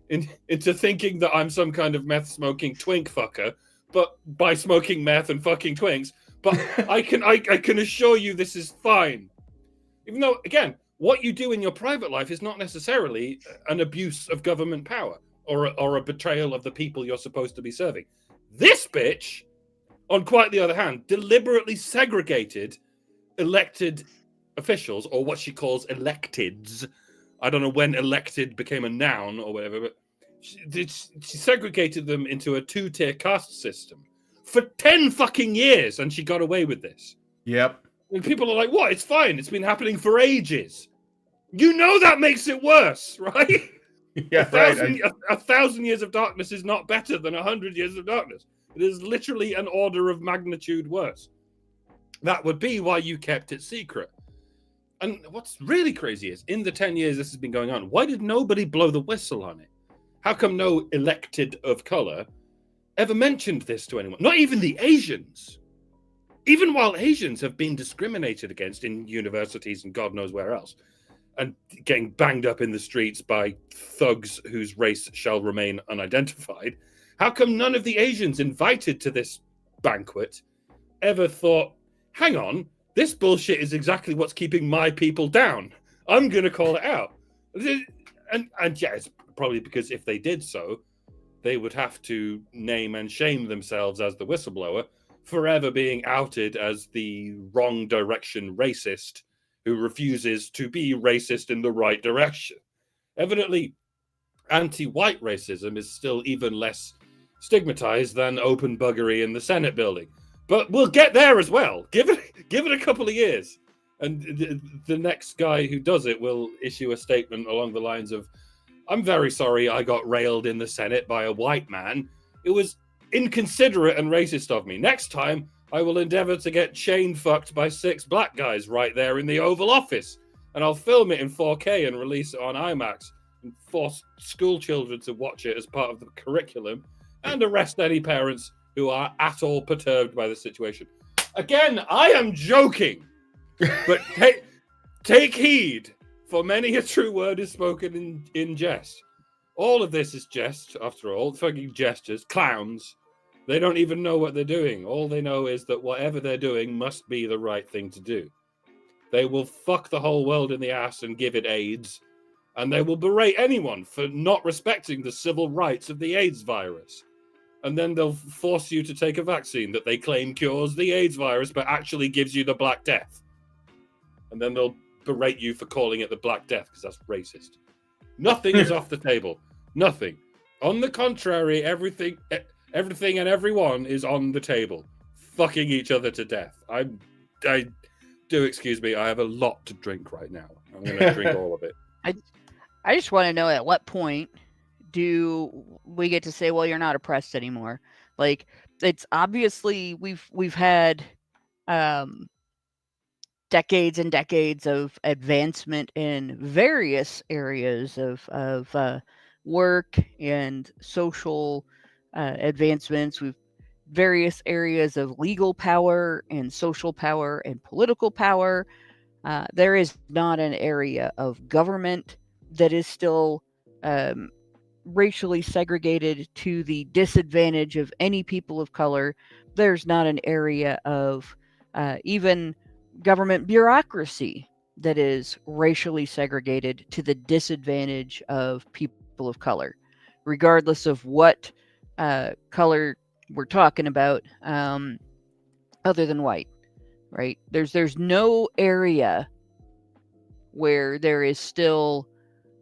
into thinking that I'm some kind of meth smoking twink fucker, but by smoking meth and fucking twinks. But I can assure you this is fine." Even though, again, what you do in your private life is not necessarily an abuse of government power or a betrayal of the people you're supposed to be serving. This bitch, on quite the other hand, deliberately segregated elected officials, or what she calls electeds, I don't know when elected became a noun or whatever, but she segregated them into a 2-tier caste system for 10 fucking years, and she got away with this. Yep. And people are like, what? It's fine. It's been happening for ages. You know that makes it worse, right? Yeah, right. A thousand years of darkness is not better than 100 years of darkness. It is literally an order of magnitude worse. That would be why you kept it secret. And what's really crazy is, in the 10 years this has been going on, why did nobody blow the whistle on it? How come no elected of color ever mentioned this to anyone? Not even the Asians. Even while Asians have been discriminated against in universities and God knows where else, and getting banged up in the streets by thugs whose race shall remain unidentified, how come none of the Asians invited to this banquet ever thought, hang on, this bullshit is exactly what's keeping my people down. I'm going to call it out. And yeah, it's probably because if they did so, they would have to name and shame themselves as the whistleblower, forever being outed as the wrong direction racist who refuses to be racist in the right direction. Evidently, anti-white racism is still even less stigmatized than open buggery in the Senate building. But we'll get there as well. Give it a couple of years. And the next guy who does it will issue a statement along the lines of, I'm very sorry I got railed in the Senate by a white man. It was inconsiderate and racist of me. Next time, I will endeavor to get chain fucked by 6 black guys right there in the Oval Office. And I'll film it in 4K and release it on IMAX and force school children to watch it as part of the curriculum and arrest any parents who are at all perturbed by the situation. Again, I am joking, but take heed, for many a true word is spoken in jest. All of this is jest, after all, fucking gestures, clowns. They don't even know what they're doing. All they know is that whatever they're doing must be the right thing to do. They will fuck the whole world in the ass and give it AIDS, and they will berate anyone for not respecting the civil rights of the AIDS virus. And then they'll force you to take a vaccine that they claim cures the AIDS virus, but actually gives you the Black Death. And then they'll berate you for calling it the Black Death, because that's racist. Nothing is off the table. Nothing. On the contrary, everything and everyone is on the table. Fucking each other to death. I do excuse me, I have a lot to drink right now. I'm going to drink all of it. I just want to know, at what point do we get to say, well, you're not oppressed anymore? Like, it's obviously we've had decades and decades of advancement in various areas of work and social advancements. We've various areas of legal power and social power and political power. There is not an area of government that is still racially segregated to the disadvantage of any people of color. There's not an area of even government bureaucracy that is racially segregated to the disadvantage of people of color, regardless of what color we're talking about, other than white, right? There's no area where there is still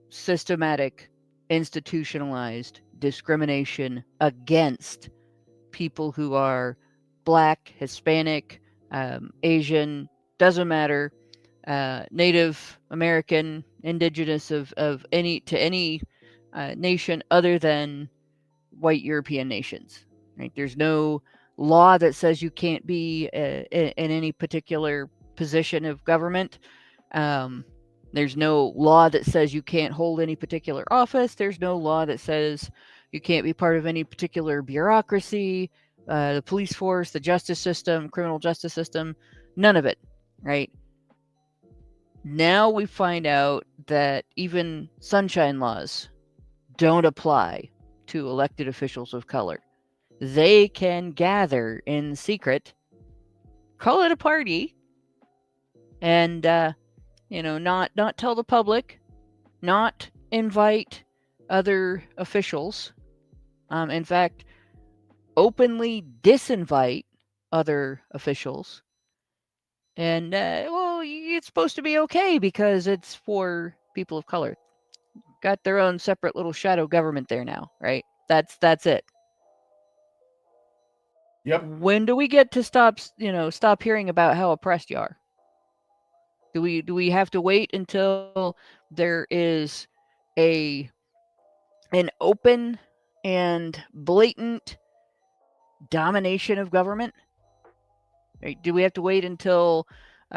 systematic, institutionalized discrimination against people who are Black, Hispanic, Asian, doesn't matter, Native American, indigenous of any nation other than white European nations. Right? There's no law that says you can't be in any particular position of government. There's no law that says you can't hold any particular office. There's no law that says you can't be part of any particular bureaucracy, the police force, the justice system, criminal justice system, none of it, right? Now we find out that even sunshine laws don't apply to elected officials of color. They can gather in secret, call it a party, and not tell the public, not invite other officials. In fact, openly disinvite other officials. And well, it's supposed to be okay because it's for people of color. got their own separate little shadow government there now, right? That's it. Yep. When do we get to stop hearing about how oppressed you are? Do we have to wait until there is an open and blatant domination of government? Right? Do we have to wait until we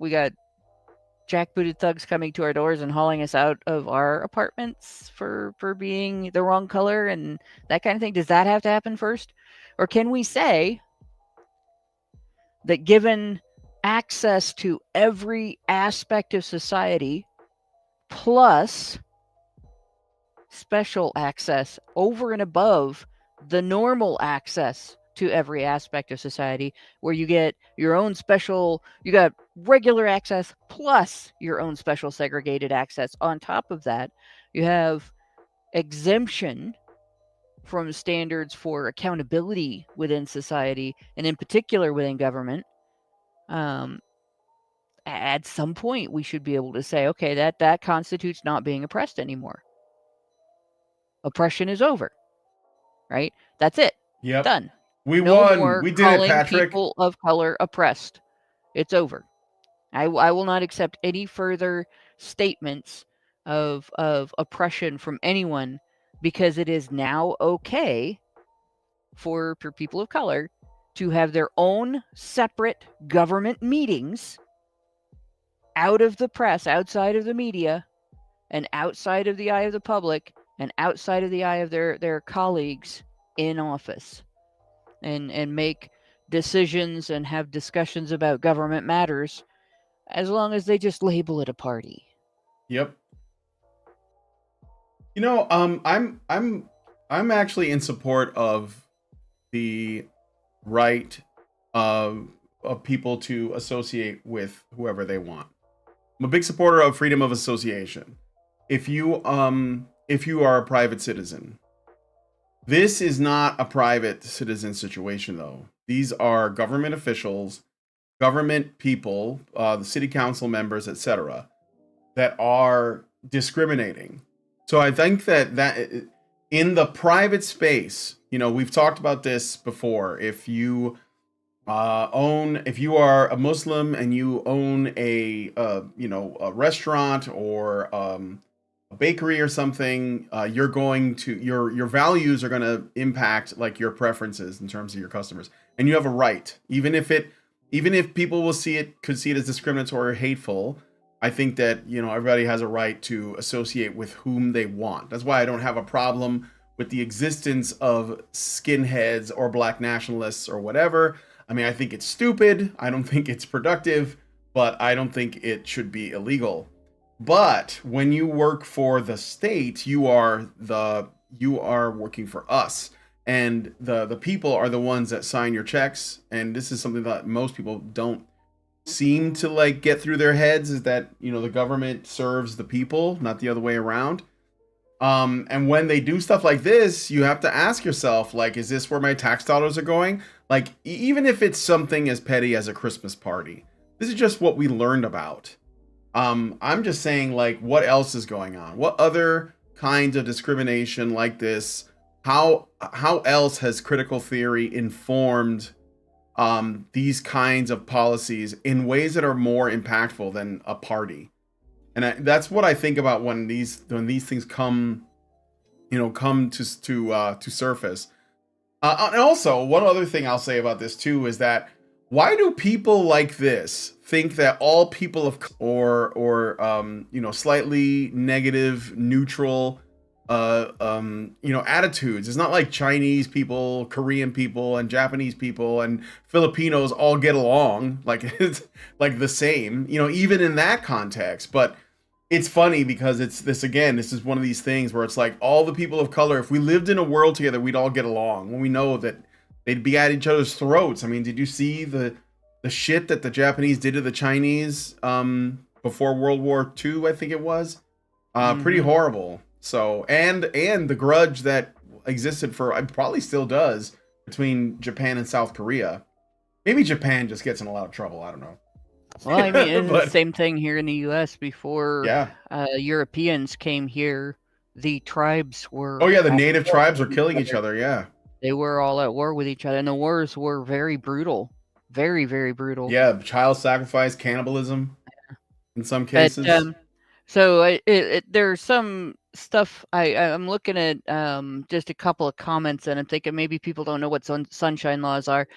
got jackbooted thugs coming to our doors and hauling us out of our apartments for being the wrong color and that kind of thing? Does that have to happen first? Or can we say that given access to every aspect of society plus special access over and above the normal access to every aspect of society, where you get your own special, you got regular access plus your own special segregated access. On top of that, you have exemption from standards for accountability within society, and in particular within government. At some point, we should be able to say, okay, that constitutes not being oppressed anymore. Oppression is over, right? That's it. Yep. Done. We No won. more We did it, calling Patrick. people of color oppressed. It's over. I will not accept any further statements of oppression from anyone, because it is now okay for people of color to have their own separate government meetings out of the press, outside of the media, and outside of the eye of the public, and outside of the eye of their colleagues in office, and make decisions and have discussions about government matters, as long as they just label it a party. Yep. You know, I'm actually in support of the right of people to associate with whoever they want. I'm a big supporter of freedom of association. If you are a private citizen, this is not a private citizen situation though. These are government officials, government people, the city council members, etc., that are discriminating. So I think that in the private space, you know, we've talked about this before. If you if you are a Muslim and you own a restaurant or a bakery or something, you're going to your values are going to impact like your preferences in terms of your customers, and you have a right, even if people could see it as discriminatory or hateful. I think that, you know, everybody has a right to associate with whom they want. That's why I don't have a problem with the existence of skinheads or black nationalists or whatever. I mean, I think it's stupid. I don't think it's productive, but I don't think it should be illegal. But when you work for the state, you are working for us, and the people are the ones that sign your checks. And this is something that most people don't seem to like get through their heads, is that, you know, the government serves the people, not the other way around. And when they do stuff like this, you have to ask yourself, like, is this where my tax dollars are going? Like, even if it's something as petty as a Christmas party, this is just what we learned about. I'm just saying, like, what else is going on? What other kinds of discrimination like this? How else has critical theory informed these kinds of policies in ways that are more impactful than a party? And that's what I think about when these things come to surface. And also, one other thing I'll say about this too is that, why do people like this think that all people of or slightly negative, neutral attitudes? It's not like Chinese people, Korean people, and Japanese people and Filipinos all get along like it's like the same, you know, even in that context. But it's funny because this is one of these things where it's like, all the people of color, if we lived in a world together, we'd all get along, when we know that they'd be at each other's throats. I mean, did you see the shit that the Japanese did to the Chinese before World War II, I think it was? Pretty horrible. So, and the grudge that existed probably still does, between Japan and South Korea. Maybe Japan just gets in a lot of trouble. I don't know. Well, I mean, it's the But same thing here in the U.S. Before yeah. Europeans came here. The tribes were Oh yeah, the at native war tribes are with each killing each other. other. Yeah. They were all at war with each other, and the wars were very brutal, very, very brutal. Yeah, child sacrifice, cannibalism in some But cases. so there's some stuff I'm looking at just a couple of comments, and I'm thinking maybe people don't know what sunshine laws are.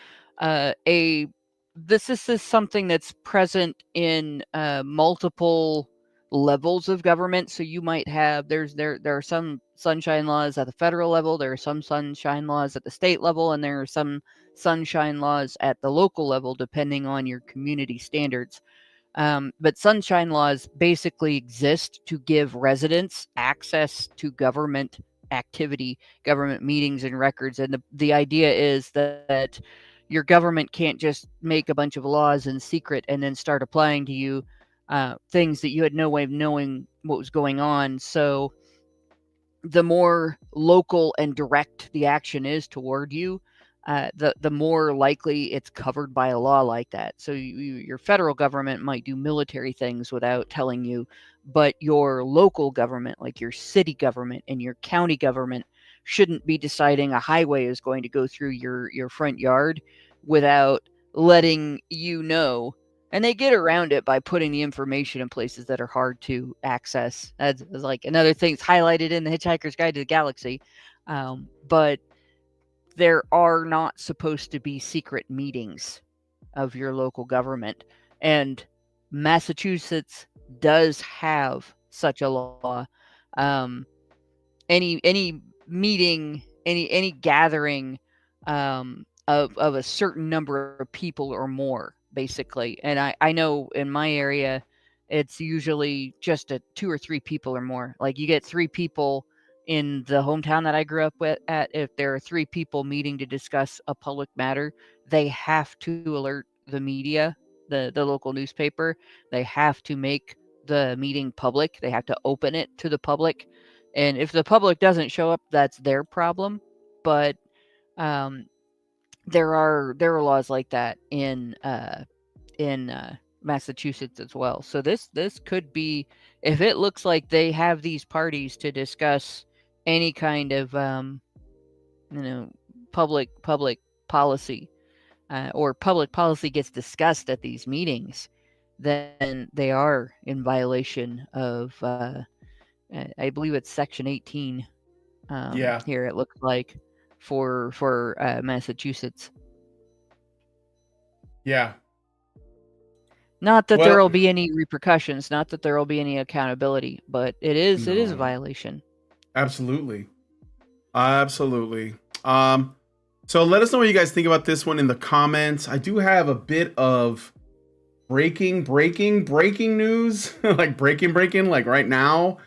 A this is something that's present in multiple levels of government. So you might have there are some sunshine laws at the federal level, there are some sunshine laws at the state level, and there are some sunshine laws at the local level, depending on your community standards. But sunshine laws basically exist to give residents access to government activity, government meetings and records. And the idea is that your government can't just make a bunch of laws in secret and then start applying to you things that you had no way of knowing what was going on. So the more local and direct the action is toward you, the more likely it's covered by a law like that. So your federal government might do military things without telling you, but your local government, like your city government and your county government, shouldn't be deciding a highway is going to go through your front yard without letting you know. And they get around it by putting the information in places that are hard to access. That's like another thing that's highlighted in the Hitchhiker's Guide to the Galaxy. But there are not supposed to be secret meetings of your local government. And Massachusetts does have such a law. Any meeting, any gathering of a certain number of people or more, basically. And I know in my area, it's usually just 2 or 3 people or more. Like you get 3 people in the hometown that I grew up at. If there are 3 people meeting to discuss a public matter, they have to alert the media, the local newspaper. They have to make the meeting public. They have to open it to the public. And if the public doesn't show up, that's their problem. But um, there are laws like that in Massachusetts as well. So this could be, if it looks like they have these parties to discuss any kind of public policy, or public policy gets discussed at these meetings, then they are in violation of I believe it's Section 18. Yeah. Here it looks like for Massachusetts. Yeah. Not that there Well, will be any repercussions, not that there will be any accountability, but it is a no. violation. Absolutely. Absolutely. So let us know what you guys think about this one in the comments. I do have a bit of breaking news, like breaking, like right now.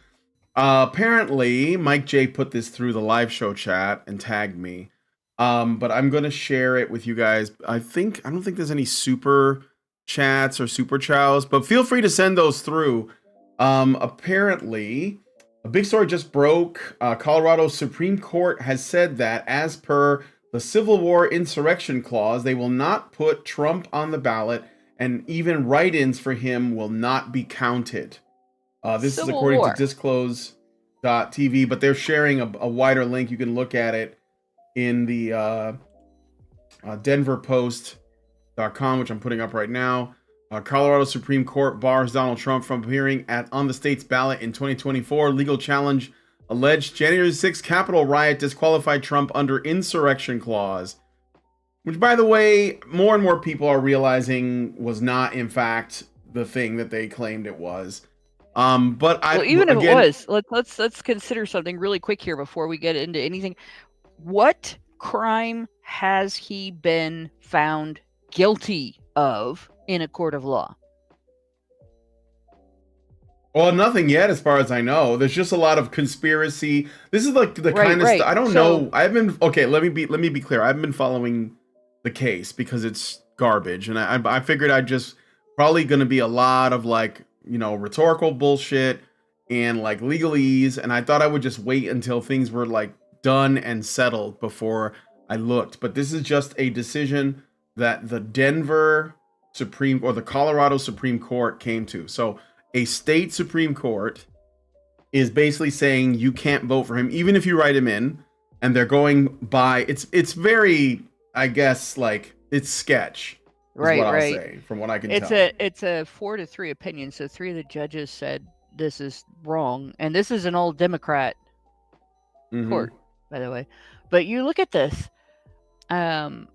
Apparently, Mike J put this through the live show chat and tagged me. But I'm gonna share it with you guys. I don't think there's any super chats or super chows, but feel free to send those through. Apparently, a big story just broke. Colorado Supreme Court has said that, as per the Civil War insurrection clause, they will not put Trump on the ballot, and even write-ins for him will not be counted. This is according to disclose.tv, but they're sharing a wider link. You can look at it in the denverpost.com, which I'm putting up right now. Colorado Supreme Court bars Donald Trump from appearing on the state's ballot in 2024. Legal challenge alleged January 6th Capitol riot disqualified Trump under insurrection clause, which, by the way, more and more people are realizing was not, in fact, the thing that they claimed it was. But even if it was, let's consider something really quick here before we get into anything. What crime has he been found guilty of in a court of law? Well, nothing yet, as far as I know. There's just a lot of conspiracy. This is like the kind of stuff I don't know. I've been okay. Let me be clear. I've been following the case because it's garbage, and I figured I'd just probably going to be a lot of like, rhetorical bullshit and like legalese, and I thought I would just wait until things were like done and settled before I looked. But this is just a decision that the Denver the Colorado Supreme Court came to. So a state Supreme Court is basically saying you can't vote for him, even if you write him in, and they're going by it's very, I guess, like, it's sketch, is Right, what I'll right. say, from what I can It's tell. a 4-3 opinion. So 3 of the judges said this is wrong, and this is an old Democrat Mhm. court, by the way. But you look at this.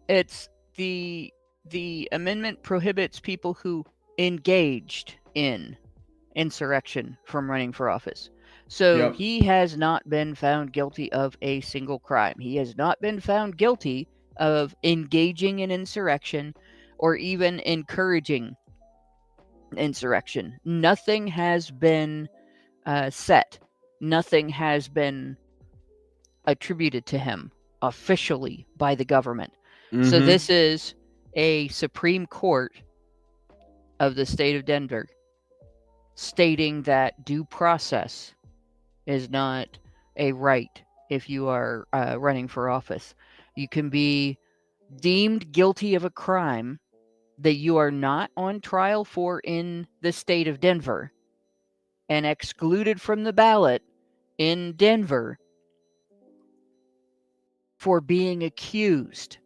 It's the amendment prohibits people who engaged in insurrection from running for office. So Yep. he has not been found guilty of a single crime. He has not been found guilty of engaging in insurrection or even encouraging insurrection. Nothing has been set. Nothing has been attributed to him officially by the government. So Mhm. this is a Supreme Court of the state of Denver stating that due process is not a right if you are running for office. You can be deemed guilty of a crime that you are not on trial for in the state of Denver and excluded from the ballot in Denver for being accused.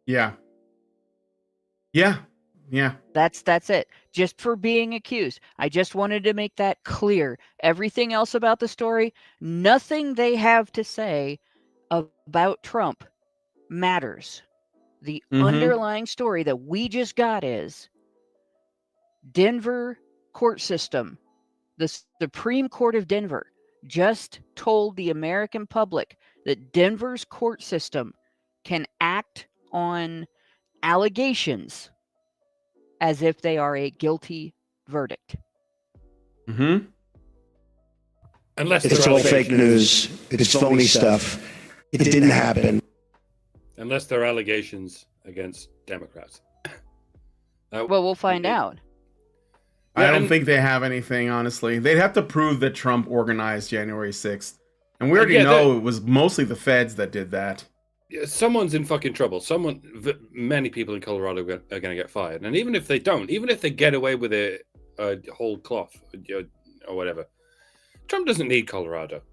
Yeah. Yeah. Yeah. That's it. Just for being accused. I just wanted to make that clear. Everything else about the story, nothing they have to say about Trump matters. The Mhm. underlying story that we just got is Denver court system. The Supreme Court of Denver just told the American public that Denver's court system can act on allegations as if they are a guilty verdict. Mhm. Unless It's they're all fake news. It's phony stuff. It didn't happen. unless they're allegations against Democrats. Well, we'll find out. I don't and- think they have anything, honestly. They'd have to prove that Trump organized January 6th. And we already Yeah, know it was mostly the feds that did that. Someone's in fucking trouble. Many people in Colorado are going to get fired. And even if they don't, even if they get away with it whole cloth or whatever, Trump doesn't need Colorado.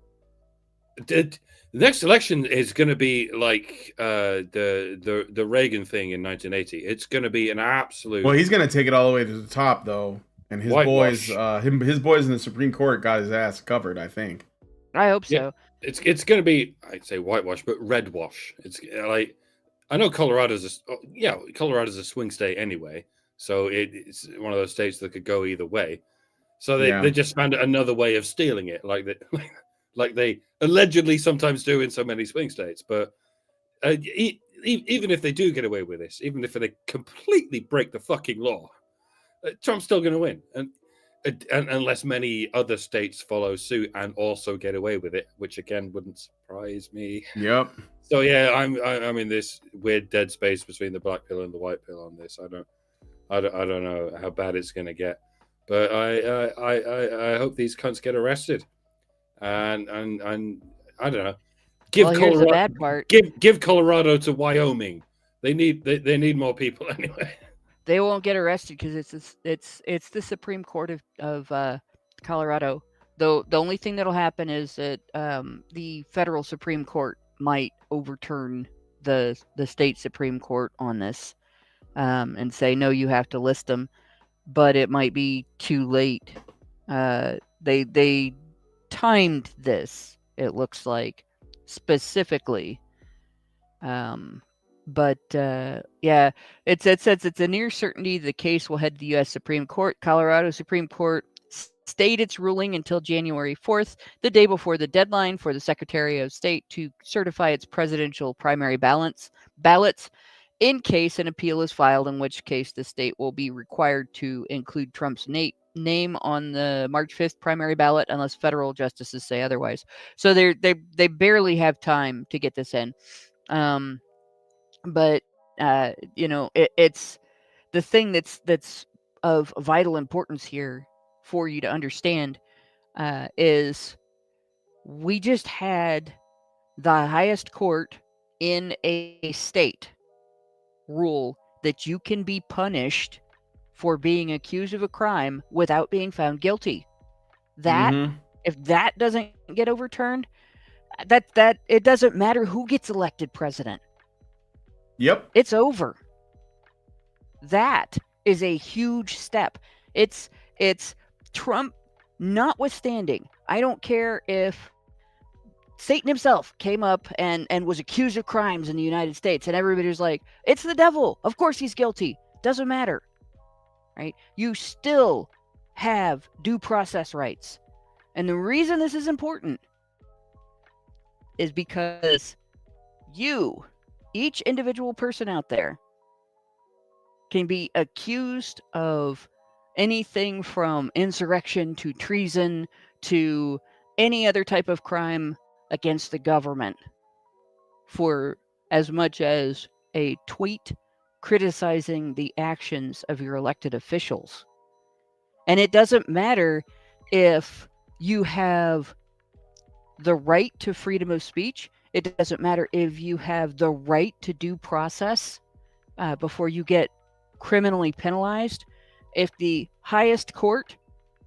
The next election is going to be like the Reagan thing in 1980. It's going to be an absolute. Well, he's going to take it all the way to the top, though. And his Whitewash. his boys in the Supreme Court got his ass covered, I think. I hope so. Yeah. It's going to be, I'd say whitewash, but red wash. It's like, I know Colorado's a swing state anyway, so it's one of those states that could go either way. So they just found another way of stealing it, like they allegedly sometimes do in so many swing states. But even if they do get away with this, even if they completely break the fucking law, Trump's still going to win, and unless many other states follow suit and also get away with it, which again wouldn't surprise me. Yep. So yeah, I'm in this weird dead space between the black pill and the white pill on this. I don't know how bad it's going to get, but I hope these cunts get arrested, and I don't know. Here's the bad part. Give Colorado to Wyoming. They need more people anyway. They won't get arrested because it's the Supreme Court of Colorado. Though the only thing that'll happen is that the federal Supreme Court might overturn the state Supreme Court on this and say no, you have to list them. But it might be too late. They timed this. It looks like specifically. But yeah, it says it's a near certainty the case will head to the U.S. Supreme Court. Colorado Supreme Court stayed its ruling until January 4th, the day before the deadline for the Secretary of State to certify its presidential primary ballots, in case an appeal is filed, in which case the state will be required to include Trump's name on the March 5th primary ballot unless federal justices say otherwise. So they barely have time to get this in. But it's the thing that's of vital importance here for you to understand is we just had the highest court in a state rule that you can be punished for being accused of a crime without being found guilty. That, if that doesn't get overturned, that it doesn't matter who gets elected president. Yep. It's over. That is a huge step. It's Trump notwithstanding. I don't care if Satan himself came up and was accused of crimes in the United States, and everybody was like, it's the devil. Of course he's guilty. Doesn't matter. Right? You still have due process rights. And the reason this is important is because you, each individual person out there, can be accused of anything from insurrection to treason to any other type of crime against the government for as much as a tweet criticizing the actions of your elected officials. And it doesn't matter if you have the right to freedom of speech. It doesn't matter if you have the right to due process before you get criminally penalized. If the highest court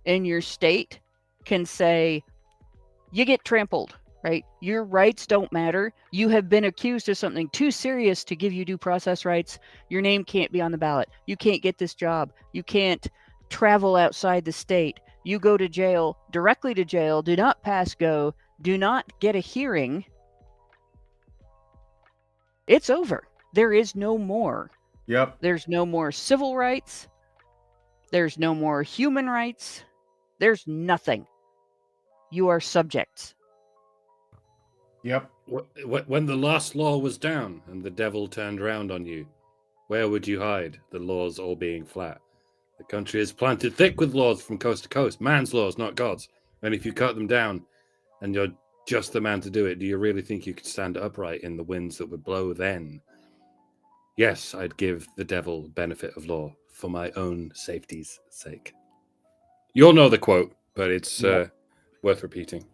in your state can say, you get trampled, right? Your rights don't matter. You have been accused of something too serious to give you due process rights. Your name can't be on the ballot. You can't get this job. You can't travel outside the state. You go to jail, directly to jail, do not pass go, do not get a hearing. It's over. There is no more. Yep. There's no more civil rights. There's no more human rights. There's nothing. You are subjects. Yep. When the last law was down and the devil turned around on you, where would you hide? The laws all being flat. The country is planted thick with laws from coast to coast. Man's laws, not God's. And if you cut them down and you're just the man to do it, do you really think you could stand upright in the winds that would blow then? Yes, I'd give the devil benefit of law for my own safety's sake. You'll know the quote, but it's worth repeating.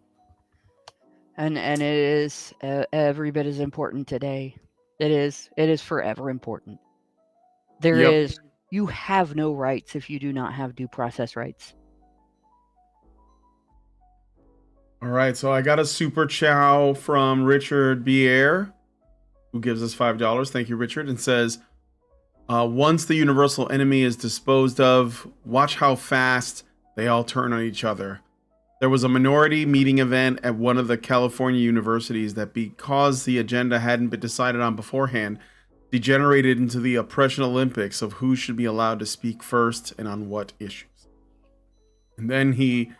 And it is every bit as important today. It is forever important. You have no rights if you do not have due process rights. All right, so I got a super chow from Richard Bier, who gives us $5. Thank you, Richard, and says, once the universal enemy is disposed of, watch how fast they all turn on each other. There was a minority meeting event at one of the California universities that, because the agenda hadn't been decided on beforehand, degenerated into the oppression Olympics of who should be allowed to speak first and on what issues. And then he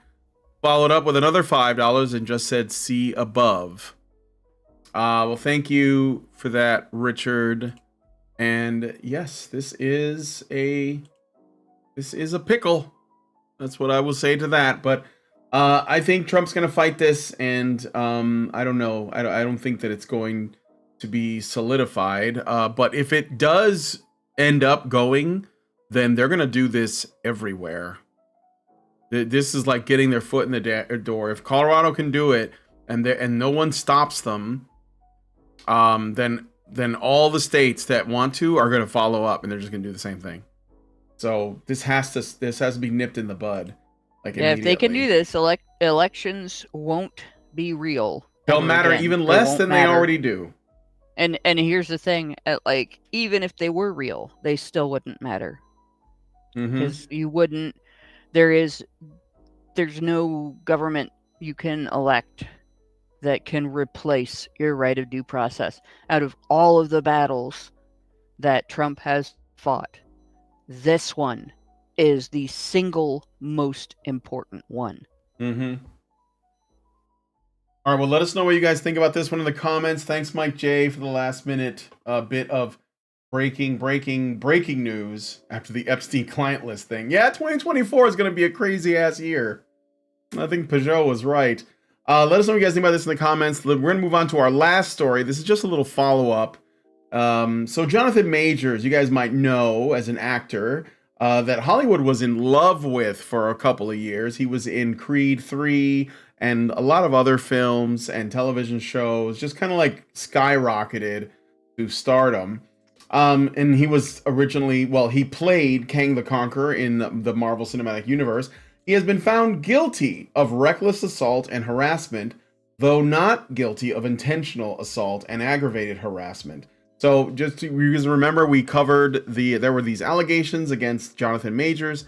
followed up with another $5 and just said, see above. Well, thank you for that, Richard. And yes, this is a pickle. That's what I will say to that. But I think Trump's going to fight this, and I don't know. I don't think that it's going to be solidified. But if it does end up going, then they're going to do this everywhere. This is like getting their foot in the door. If Colorado can do it, and no one stops them, then all the states that want to are going to follow up, and they're just going to do the same thing. So this has to be nipped in the bud. Like, yeah, if they can do this, elections won't be real. They'll matter even less than they already do. And here's the thing: like, even if they were real, they still wouldn't matter, because you wouldn't. There's no government you can elect that can replace your right of due process. Out of all of the battles that Trump has fought, this one is the single most important one. All right, well, let us know what you guys think about this one in the comments. Thanks, Mike J, for the last minute bit of breaking news after the Epstein client list thing. Yeah, 2024 is going to be a crazy ass year. I think Peugeot was right. Let us know what you guys think about this in the comments. We're going to move on to our last story. This is just a little follow-up. So Jonathan Majors, you guys might know as an actor, that Hollywood was in love with for a couple of years. He was in Creed 3 and a lot of other films and television shows, just kind of like skyrocketed to stardom. And he was originally, well, he played Kang the Conqueror in the Marvel Cinematic Universe. He has been found guilty of reckless assault and harassment, though not guilty of intentional assault and aggravated harassment. So just to remember, we covered there were these allegations against Jonathan Majors,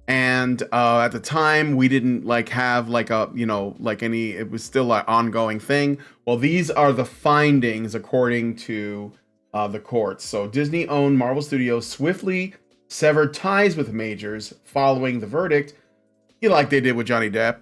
and at the time we didn't have any, it was still an ongoing thing. Well, these are the findings according to the courts. So Disney-owned Marvel Studios swiftly severed ties with Majors following the verdict, like they did with Johnny Depp,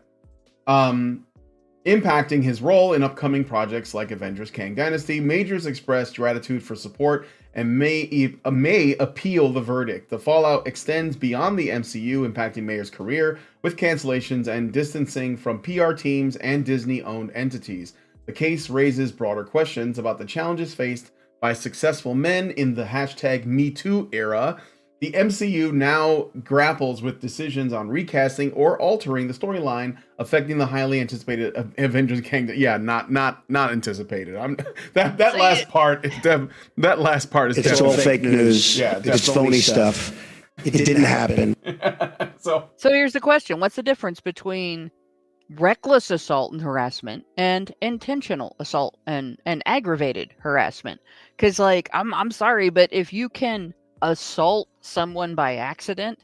impacting his role in upcoming projects like Avengers Kang Dynasty. Majors expressed gratitude for support and may appeal the verdict. The fallout extends beyond the MCU, impacting Majors' career with cancellations and distancing from PR teams and Disney-owned entities. The case raises broader questions about the challenges faced by successful men in the #MeToo era. The MCU now grapples with decisions on recasting or altering the storyline, affecting the highly anticipated Avengers Kang. Yeah, not anticipated. That last part is It's all fake news. Yeah, it's phony stuff. It didn't happen. So here's the question: what's the difference between reckless assault and harassment and intentional assault and aggravated harassment? Because I'm sorry, but if you can assault someone by accident,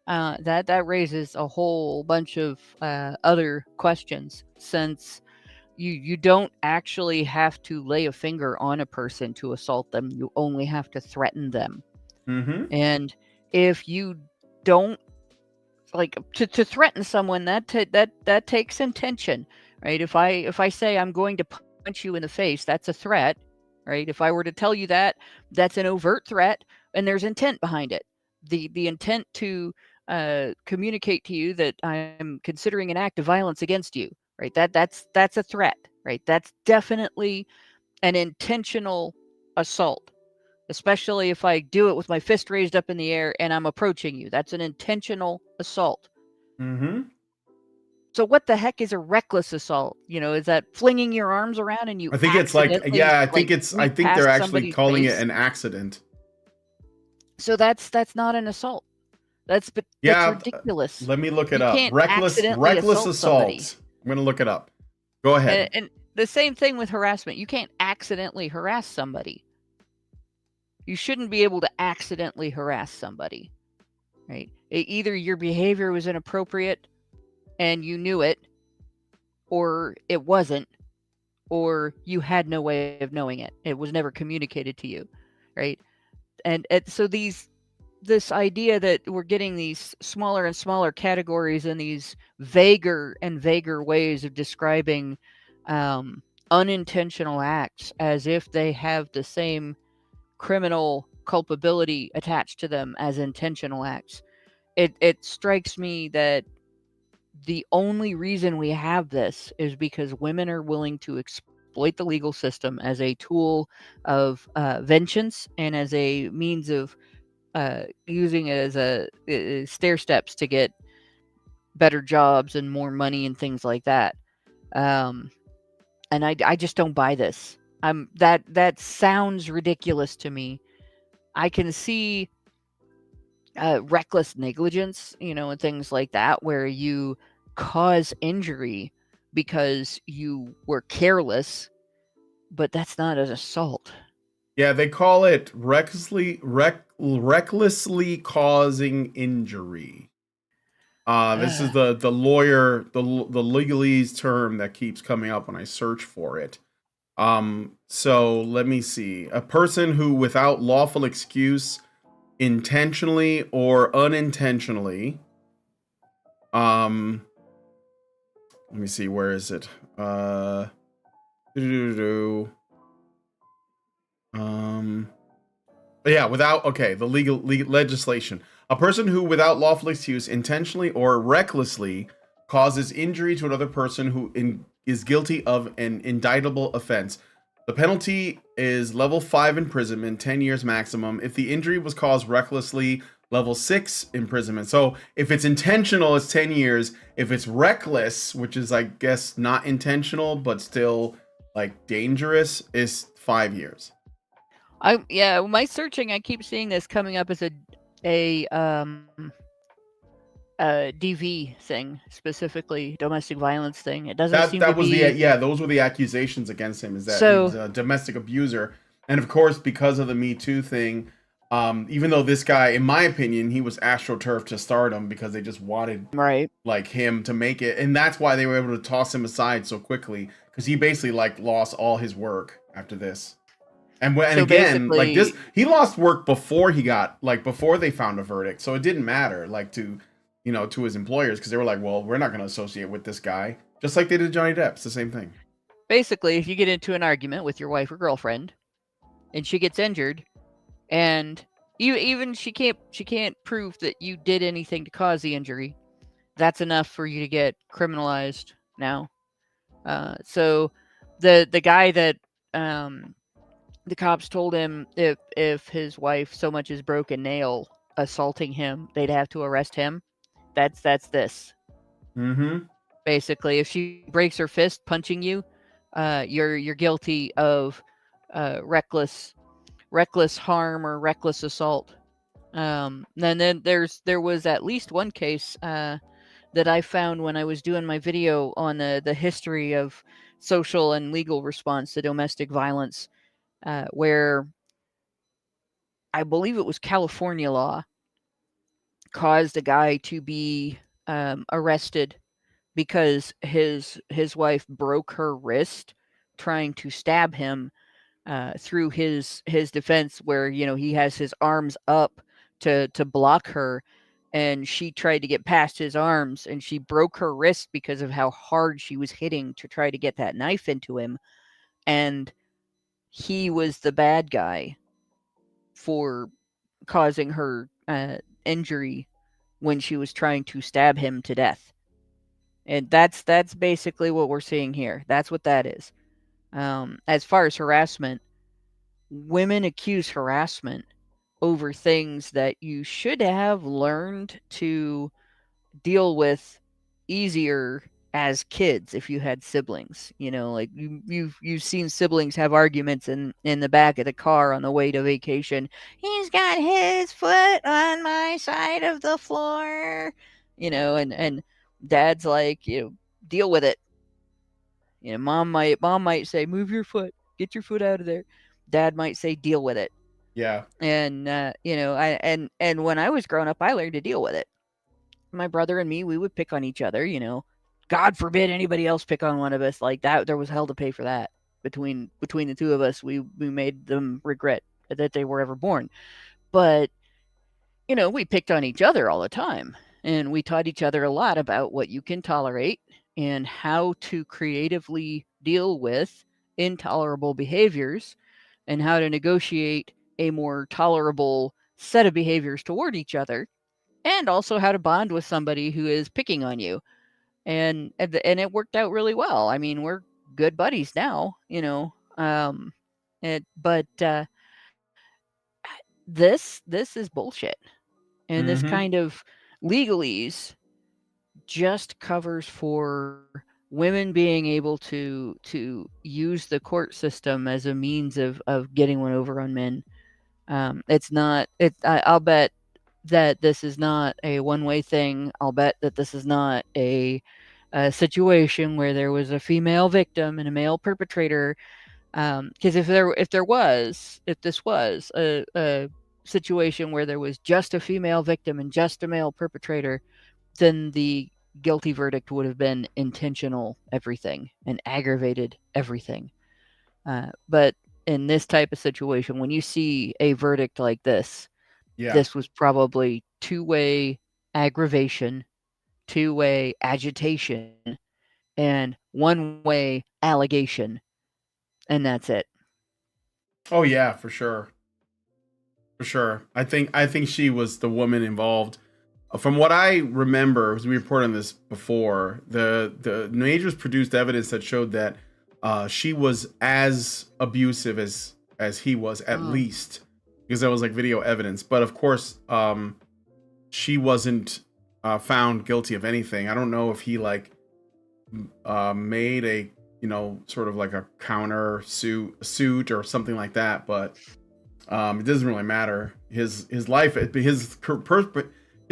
that raises a whole bunch of other questions, since you don't actually have to lay a finger on a person to assault them. You only have to threaten them. Mm-hmm. And if you don't to threaten someone, that takes intention, right? If I say I'm going to punch you in the face, that's a threat, right? If I were to tell you that, that's an overt threat, and there's intent behind it. The intent to communicate to you that I'm considering an act of violence against you, right? That's a threat, right? That's definitely an intentional assault. Especially if I do it with my fist raised up in the air and I'm approaching you. That's an intentional assault. Mm-hmm. So what the heck is a reckless assault? Is that flinging your arms around and you I think it's I think they're actually calling it an accident. So that's not an assault. That's ridiculous. Let me look it up. Reckless assault. I'm going to look it up. Go ahead. And the same thing with harassment. You can't accidentally harass somebody. You shouldn't be able to accidentally harass somebody, right? Either your behavior was inappropriate and you knew it, or it wasn't, or you had no way of knowing it. It was never communicated to you, right? And so this idea that we're getting these smaller and smaller categories and these vaguer and vaguer ways of describing unintentional acts as if they have the same criminal culpability attached to them as intentional acts. It strikes me that the only reason we have this is because women are willing to exploit the legal system as a tool of vengeance and as a means of using it as a stair steps to get better jobs and more money and things like that. And I just don't buy this. That sounds ridiculous to me. I can see reckless negligence, and things like that, where you cause injury because you were careless, but that's not an assault. Yeah, they call it recklessly causing injury. This is the lawyer, the legalese term that keeps coming up when I search for it. So let me see. A person who, without lawful excuse, intentionally or unintentionally, let me see, where is it? The legal legislation. A person who, without lawful excuse, intentionally or recklessly causes injury to another person who is guilty of an indictable offense. The penalty is level 5 imprisonment, 10 years maximum. If the injury was caused recklessly, level 6 imprisonment. So if it's intentional, it's 10 years. If it's reckless, which is, I guess, not intentional, but still dangerous, is 5 years. My searching, I keep seeing this coming up as a DV thing, specifically domestic violence thing. It doesn't seem to That was the be those were the accusations against him, is that he was so. a domestic abuser. And of course, because of the Me Too thing, even though this guy, in my opinion, he was astroturfed to stardom because they just wanted Right. like him to make it, and that's why they were able to toss him aside so quickly, because he basically like lost all his work after this. And So again, like this, basically, he lost work before he got like before they found a verdict, so it didn't matter like to to his employers, because they were like, well, we're not going to associate with this guy, just like they did Johnny Depp. It's the same thing. if you get into an argument with your wife or girlfriend, and she gets injured, and even she can't prove that you did anything to cause the injury, that's enough for you to get criminalized now. So the guy that the cops told him if his wife so much as broke a nail assaulting him, they'd have to arrest him. That's this. Mm-hmm. Basically, if she breaks her fist punching you, you're guilty of reckless harm or reckless assault. And then there was at least one case that I found when I was doing my video on the history of social and legal response to domestic violence, where I believe it was California law caused a guy to be arrested because his wife broke her wrist trying to stab him through his defense, where he has his arms up to block her, and she tried to get past his arms, and she broke her wrist because of how hard she was hitting to try to get that knife into him, and he was the bad guy for causing her injury when she was trying to stab him to death. And that's basically what we're seeing here. That's what that is. As far as harassment, women accuse harassment over things that you should have learned to deal with easier as kids if you had siblings. Like you've seen siblings have arguments in the back of the car on the way to vacation. He's got his foot on my side of the floor. And dad's like, deal with it. Mom might say, move your foot, get your foot out of there. Dad might say, deal with it. Yeah. And and when I was growing up, I learned to deal with it. My brother and me, we would pick on each other. God forbid anybody else pick on one of us like that. There was hell to pay for that. Between the two of us, we made them regret that they were ever born. But we picked on each other all the time, and we taught each other a lot about what you can tolerate and how to creatively deal with intolerable behaviors, and how to negotiate a more tolerable set of behaviors toward each other, and also how to bond with somebody who is picking on you. And it worked out really well. I mean, we're good buddies now, but this is bullshit. And this Mm-hmm. kind of legalese just covers for women being able to use the court system as a means of getting one over on men. It's not. I'll bet that this is not a one-way thing. I'll bet that this is not a situation where there was a female victim and a male perpetrator. Because if this was a situation where there was just a female victim and just a male perpetrator, then the guilty verdict would have been intentional everything and aggravated everything. But in this type of situation, when you see a verdict like Yeah. this was probably two-way aggravation, two-way agitation, and one-way allegation, and that's it. Oh yeah, for sure. For sure. I think she was the woman involved. From what I remember, because we reported on this before, the majors produced evidence that showed that she was as abusive as he was, at Oh. least, because there was like video evidence. But of course, she wasn't found guilty of anything. I don't know if he like made a sort of like a counter suit or something like that, but It doesn't really matter. His life, his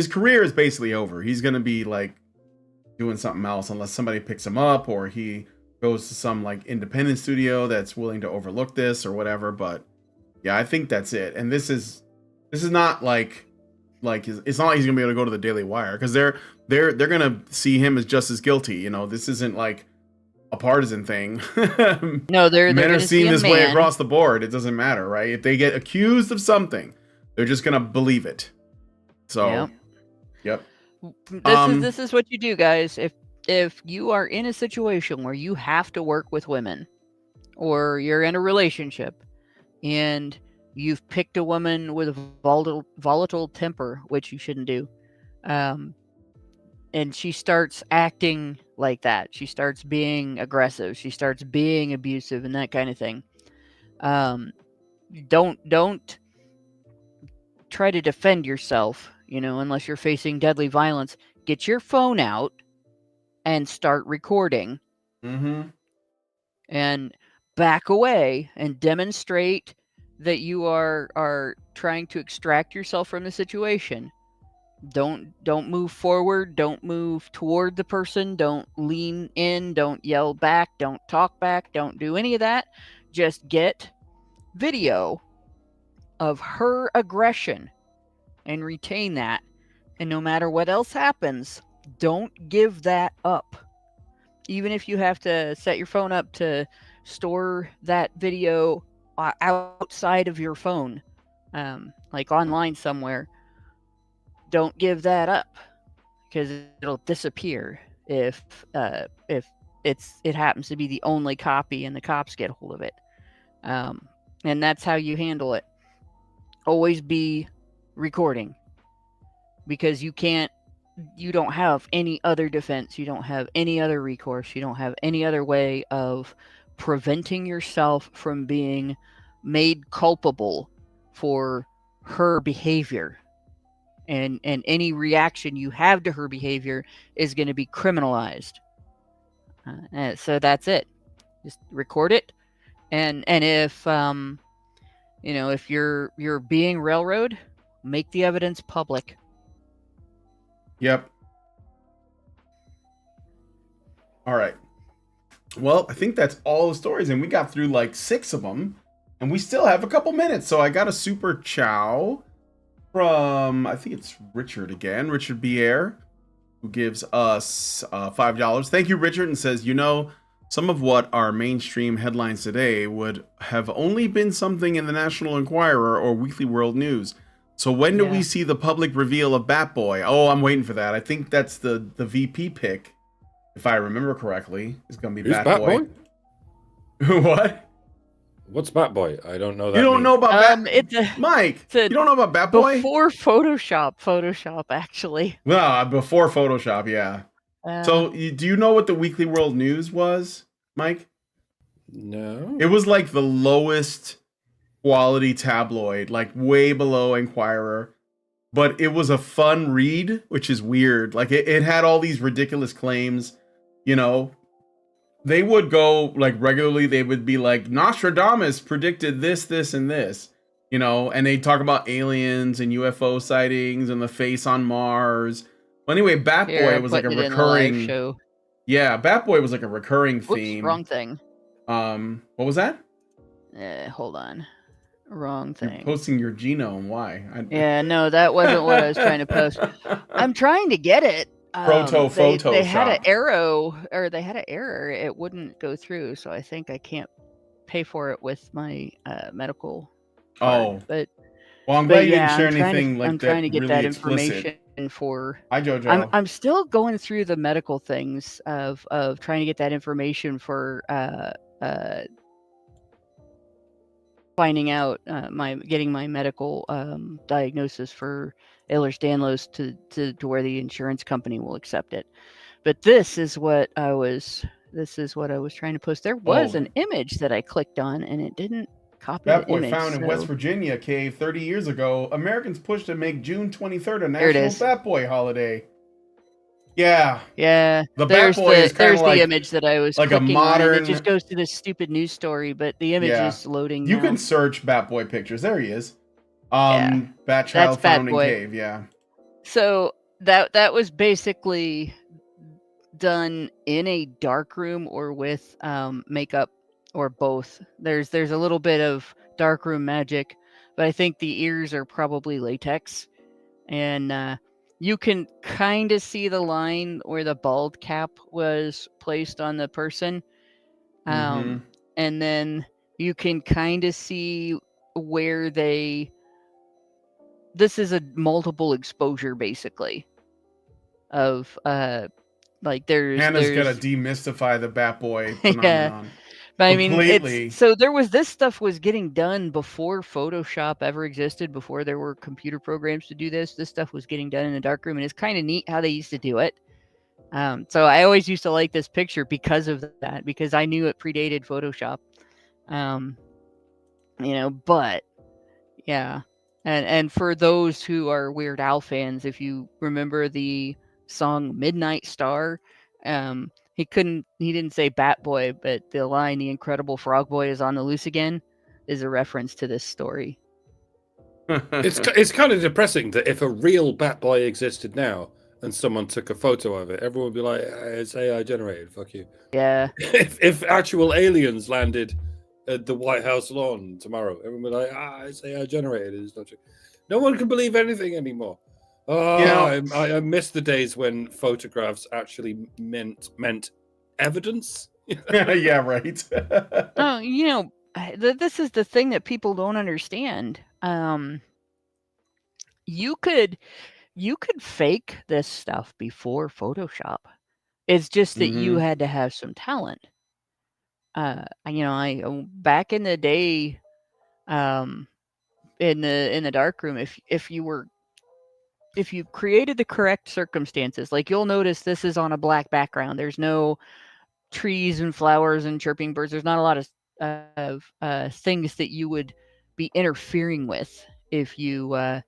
career is basically over. He's gonna be like doing something else unless somebody picks him up or he goes to some like independent studio that's willing to overlook this or whatever. But yeah, I think that's it. And this is not like it's not like he's gonna be able to go to the Daily Wire, because they're gonna see him as just as guilty. You know, this isn't like a partisan thing. No, they're Men are gonna see seen a this way man. across the board. It doesn't matter, right? If they get accused of something, they're just gonna believe it. So, Yep. yep. This is what you do, guys. If you are in a situation where you have to work with women, or you're in a relationship, and you've picked a woman with a volatile temper, which you shouldn't do, and she starts acting like that, she starts being aggressive, she starts being abusive, and that kind of thing. Don't try to defend yourself, unless you're facing deadly violence. Get your phone out and start recording. Mm-hmm. And back away and demonstrate that you are trying to extract yourself from the situation. Don't move forward, don't move toward the person, don't lean in, don't yell back, don't talk back, don't do any of that. Just get video of her aggression and retain that. And no matter what else happens, don't give that up. Even if you have to set your phone up to store that video outside of your phone, like online somewhere, don't give that up, because it'll disappear if it happens to be the only copy and the cops get a hold of it. And that's how you handle it. Always be recording, because you don't have any other defense, you don't have any other recourse, you don't have any other way of preventing yourself from being made culpable for her behavior. And any reaction you have to her behavior is going to be criminalized. So that's it. Just record it. And if if you're being railroaded, make the evidence public. Yep. All right. Well, I think that's all the stories, and we got through like 6 of them, and we still have a couple minutes. So I got a super chow from, I think it's Richard again, Richard BR, who gives us $5. Thank you, Richard, and says, some of what are mainstream headlines today would have only been something in the National Enquirer or Weekly World News. So when do we see the public reveal of Bat Boy? Oh, I'm waiting for that. I think that's the VP pick, if I remember correctly. It's going to be Who's Bat Boy. What? What's Bat Boy? I don't know that. You don't know about Bat Mike, you don't know about Bat Boy? Before Photoshop, actually. Well, before Photoshop, yeah. So do you know what the Weekly World News was, Mike? No. It was like the lowest quality tabloid, like way below Enquirer, but it was a fun read, which is weird. Like it had all these ridiculous claims. They would go like regularly, they would be like, Nostradamus predicted this and this, and they talk about aliens and UFO sightings and the face on Mars. Well, anyway, Bat Boy was like a recurring show. Yeah, Bat Boy was like a recurring theme. Wrong thing. What was that? Hold on. Wrong thing. You're posting your genome. Why? Yeah, no, that wasn't what I was trying to post. I'm trying to get it. They had an error. It wouldn't go through, so I think I can't pay for it with my medical card. But well, I'm glad you didn't share anything I'm trying to get that information for. Hi, Jojo. I'm still going through the medical things of trying to get that information for finding out getting my medical diagnosis for Ehlers-Danlos to where the insurance company will accept it. But this is what I was trying to post. There was an image that I clicked on and it didn't copy Bat the Boy image. Found in West Virginia cave 30 years ago. Americans pushed to make June 23rd a national Bat Boy holiday. Yeah. Yeah, The there's Batboy is kind there's of the like image that I was a clicking on, and it just modern. goes to this stupid news story, but the image Yeah. is loading You can now. search Batboy pictures. There he is. Yeah, Bat that's child found in Batboy. cave. Yeah. So that was basically done in a dark room or with makeup or both. There's a little bit of dark room magic, but I think the ears are probably latex, and you can kind of see the line where the bald cap was placed on the person, Mm-hmm. and then you can kind of see where they. This is a multiple exposure basically of like Hannah's got to there's demystify the Batboy yeah. phenomenon But I mean, it's completely. so this stuff was getting done before Photoshop ever existed, before there were computer programs to do this. This stuff was getting done in a darkroom, and it's kind of neat how they used to do it. So I always used to like this picture because of that, because I knew it predated Photoshop. Um, but yeah, and for those who are Weird Al fans, if you remember the song Midnight Star, he didn't say Bat Boy, but the line "The Incredible Frog Boy is on the loose again" is a reference to this story. It's kind of depressing that if a real Batboy existed now and someone took a photo of it, everyone would be like, "It's AI generated. Fuck you." Yeah, If actual aliens landed at the White House lawn tomorrow, everyone would be like, "It's AI generated. It's not true." No one can believe anything anymore. Oh, You know, I miss the days when photographs actually meant evidence. yeah, right. oh, this is the thing that people don't understand. You could fake this stuff before Photoshop. It's just that you Mm-hmm. had to have some talent. Back in the day, um, in the dark room, if you created the correct circumstances, like you'll notice this is on a black background. There's no trees and flowers and chirping birds. There's not a lot of things that you would be interfering with if you Well,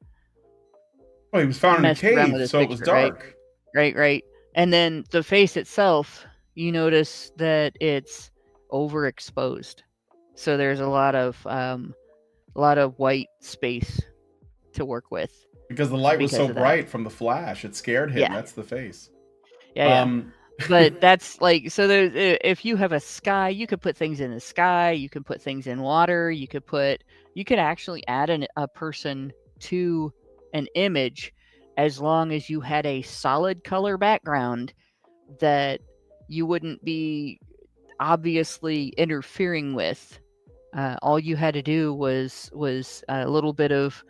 he was found in a messed around with cave, this so it was picture, right? dark. Right. And then the face itself, you notice that it's overexposed. So there's a lot of white space to work with Because the light was because so of that. bright from the flash, it scared him. Yeah. That's the face. Yeah. Um, But that's like, so there's, if you have a sky, you could put things in the sky, you can put things in water, you could actually add a person to an image as long as you had a solid color background that you wouldn't be obviously interfering with. All you had to do was a little bit of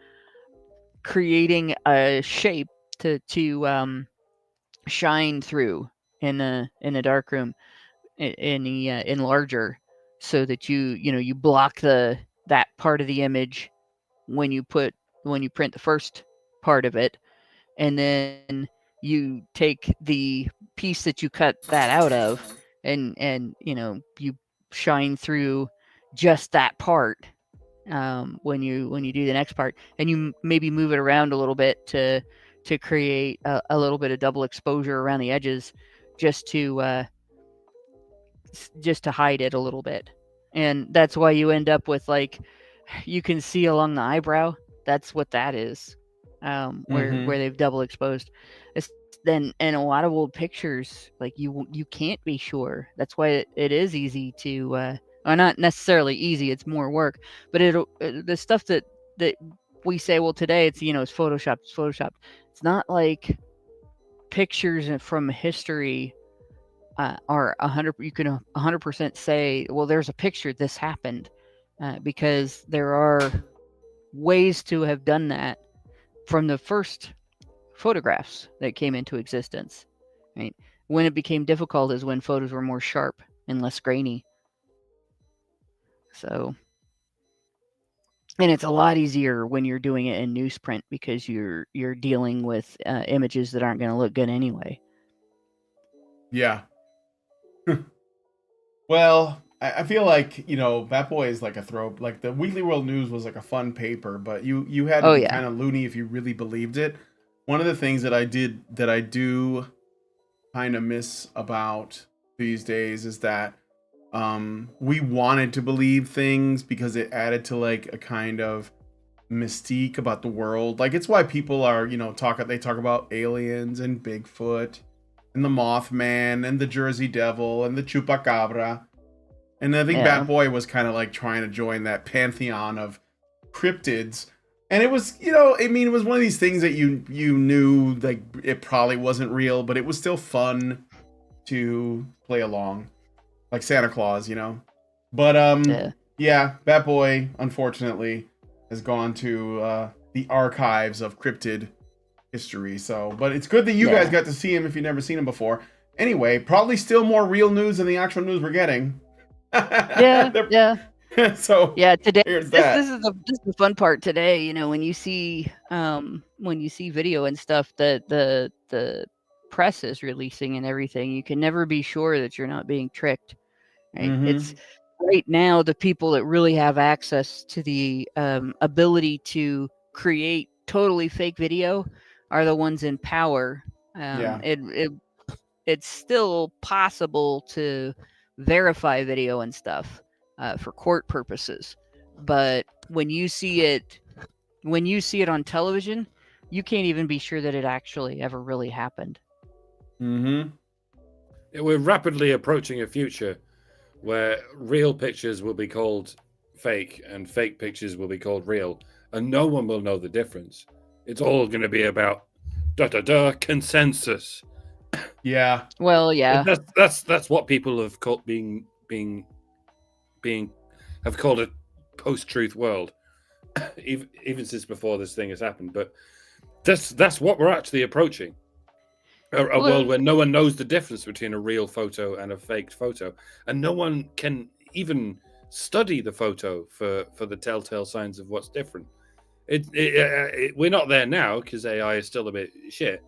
creating a shape to shine through in the dark room, in the enlarger, so that you block that part of the image when you print the first part of it, and then you take the piece that you cut that out of, and you shine through just that part, when you do the next part, and you maybe move it around a little bit to create a little bit of double exposure around the edges, just to hide it a little bit. And that's why you end up with, like, you can see along the eyebrow. That's what that is, where mhm. they've double exposed. It's then in a lot of old pictures, like, you can't be sure. That's why it is easy to, or not necessarily easy. It's more work, but the stuff that we say, well, today it's it's photoshopped. It's photoshopped. It's not like pictures from history are 100. You can 100% say, well, there's a picture. This happened, because there are ways to have done that from the first photographs that came into existence. Right? When it became difficult is when photos were more sharp and less grainy. So, and it's a lot easier when you're doing it in newsprint, because you're dealing with images that aren't going to look good anyway. Yeah. Well, I feel like Batboy is like a throw. Like the Weekly World News was like a fun paper, but you had to Oh be yeah. kind of loony if you really believed it. One of the things that I do kind of miss about these days is that we wanted to believe things because it added to like a kind of mystique about the world. Like it's why people are, they talk about aliens and Bigfoot and the Mothman and the Jersey Devil and the Chupacabra. And I think Yeah. Bat Boy was kind of like trying to join that pantheon of cryptids. And it was, it was one of these things that you knew like it probably wasn't real, but it was still fun to play along, like Santa Claus, But yeah, Bat Boy unfortunately has gone to the archives of cryptid history. So, but it's good that you guys got to see him if you've never seen him before. Anyway, probably still more real news than the actual news we're getting. Yeah. So Yeah, today here's that. this is the fun part today, when you see video and stuff that the press is releasing and everything, you can never be sure that you're not being tricked. Right? It's right now the people that really have access to the ability to create totally fake video are the ones in power. It's still possible to verify video and stuff for court purposes, but when you see it on television, you can't even be sure that it actually ever really happened. We're rapidly approaching a future where real pictures will be called fake and fake pictures will be called real, and no one will know the difference. It's all going to be about consensus. Yeah. Well, yeah. That's what people have called being have called a post-truth world, even since before this thing has happened. But that's what we're actually approaching. A world where no one knows the difference between a real photo and a faked photo, and no one can even study the photo for the telltale signs of what's different. We're not there now because AI is still a bit shit,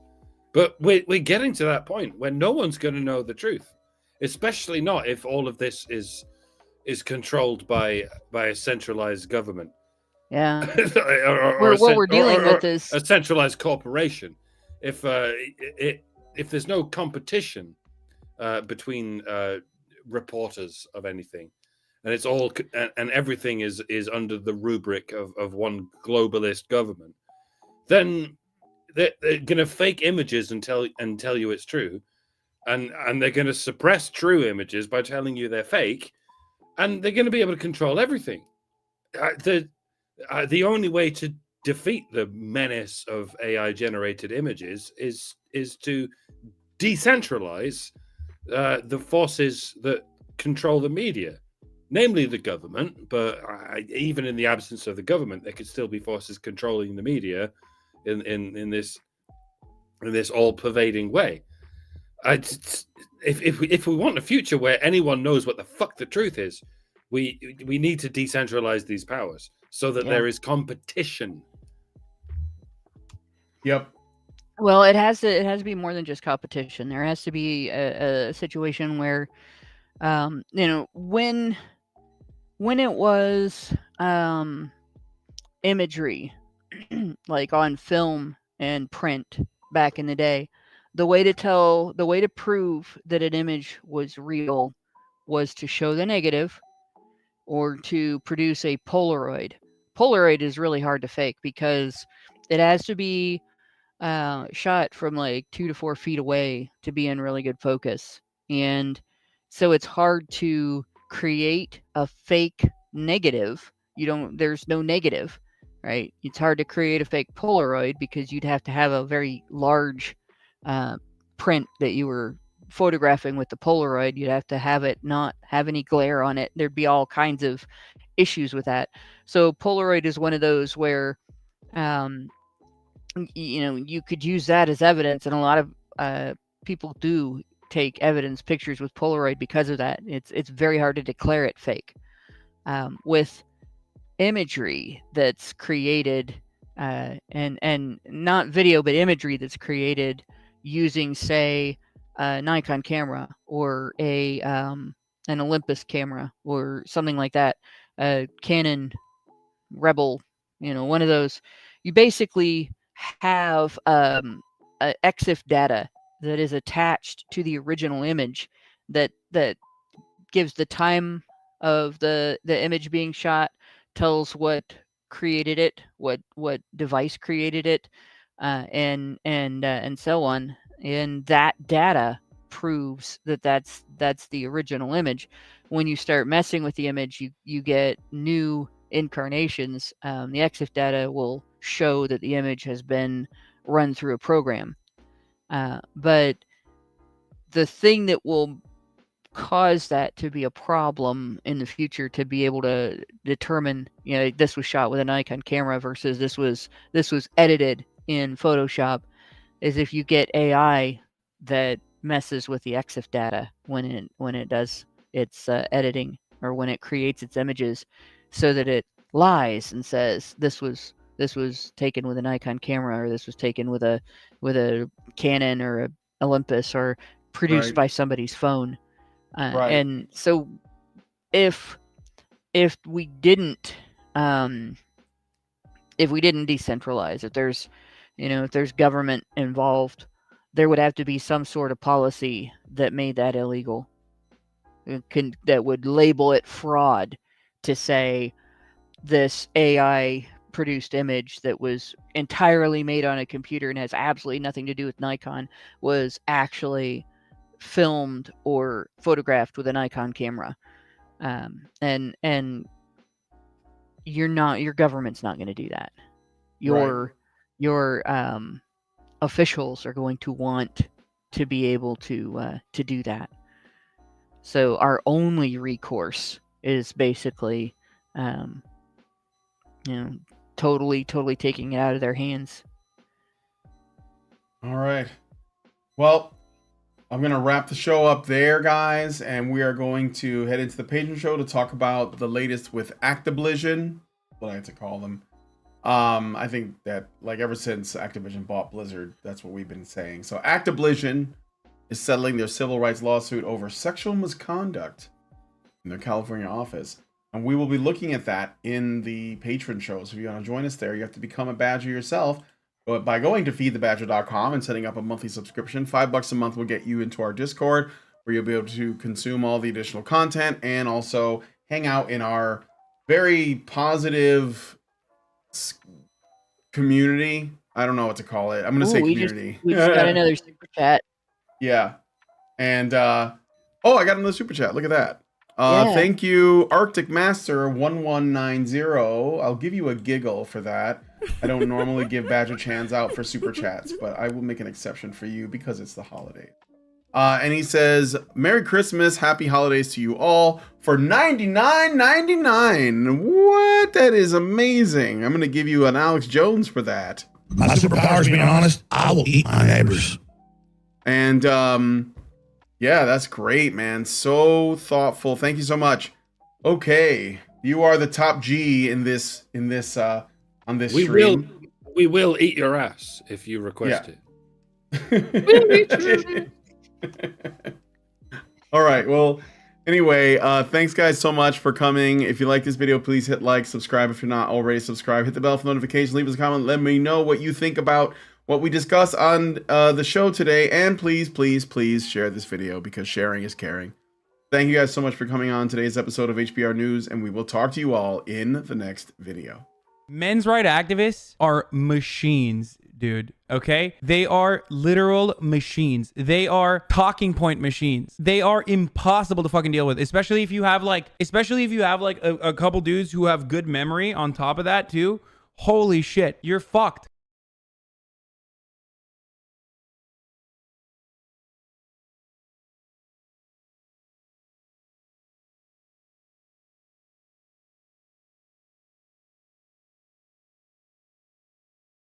but we're getting to that point where no one's going to know the truth, especially not if all of this is controlled by a centralized government. Yeah. or what we're dealing with is a centralized corporation. If there's no competition between reporters of anything, and it's all and everything is under the rubric of one globalist government, then they're going to fake images and tell you it's true, and they're going to suppress true images by telling you they're fake, and they're going to be able to control everything. The only way to defeat the menace of AI generated images is to decentralize the forces that control the media, namely the government. But even in the absence of the government, there could still be forces controlling the media in this all-pervading way. If we want a future where anyone knows what the fuck the truth is, we need to decentralize these powers so that there is competition. Yep. Well, it has to be more than just competition. There has to be a situation where, when it was imagery, like on film and print back in the day, the way to prove that an image was real was to show the negative or to produce a Polaroid. Polaroid is really hard to fake because it has to be shot from like 2 to 4 feet away to be in really good focus. And so it's hard to create a fake negative. There's no negative, right? It's hard to create a fake Polaroid because you'd have to have a very large print that you were photographing with the Polaroid. You'd have to have it not have any glare on it. There'd be all kinds of issues with that. So Polaroid is one of those where you could use that as evidence, and a lot of people do take evidence pictures with Polaroid because of that. It's very hard to declare it fake. With imagery that's created, and not video, but imagery that's created using, say, a Nikon camera or an Olympus camera or something like that, a Canon Rebel, one of those. You basically have EXIF data that is attached to the original image that gives the time of the image being shot, tells what created it, what device created it, and so on. And that data proves that that's the original image. When you start messing with the image, you get new incarnations. The EXIF data will show that the image has been run through a program. But the thing that will cause that to be a problem in the future, to be able to determine, this was shot with a Nikon camera versus this was edited in Photoshop, is if you get AI that messes with the EXIF data when it does its editing, or when it creates its images, so that it lies and says this was taken with a Nikon camera, or this was taken with a Canon or a Olympus, or produced Right. by somebody's phone. Right. And so if we didn't decentralize, if there's government involved, there would have to be some sort of policy that made that illegal, that would label it fraud, to say this AI produced image that was entirely made on a computer and has absolutely nothing to do with Nikon was actually filmed or photographed with a Nikon camera. And your government's not going to do that. Your officials are going to want to be able to do that. So our only recourse is basically, totally taking it out of their hands. All right. Well, I'm going to wrap the show up there, guys, and we are going to head into the patron show to talk about the latest with Activision, what I like to call them. I think that, ever since Activision bought Blizzard, that's what we've been saying. So Activision is settling their civil rights lawsuit over sexual misconduct in their California office. And we will be looking at that in the patron show. So if you want to join us there, you have to become a Badger yourself. But by going to feedthebadger.com and setting up a monthly subscription, $5 a month will get you into our Discord, where you'll be able to consume all the additional content and also hang out in our very positive community. I don't know what to call it. I'm going to say community. We just got another super chat. Yeah. And, I got another super chat. Look at that. Yeah. Thank you, Arctic Master 1190. I'll give you a giggle for that. I don't normally give Badger Chans out for super chats, but I will make an exception for you because it's the holiday. And he says, Merry Christmas, Happy Holidays to you all for $99.99. What? That is amazing. I'm going to give you an Alex Jones for that. My superpower is being honest. I will eat my neighbors. And, yeah, that's great, man. So thoughtful. Thank you so much. Okay. You are the top G on this stream. We will eat your ass if you request it. All right. Well, anyway, thanks guys so much for coming. If you like this video, please hit like, subscribe if you're not already subscribed. Hit the bell for notifications. Leave us a comment. Let me know what you think about what we discussed on the show today. And please, please, please share this video, because sharing is caring. Thank you guys so much for coming on today's episode of HBR News, and we will talk to you all in the next video. Men's rights activists are machines, dude. Okay? They are literal machines. They are talking point machines. They are impossible to fucking deal with, especially if you have like a couple dudes who have good memory on top of that too. Holy shit, you're fucked.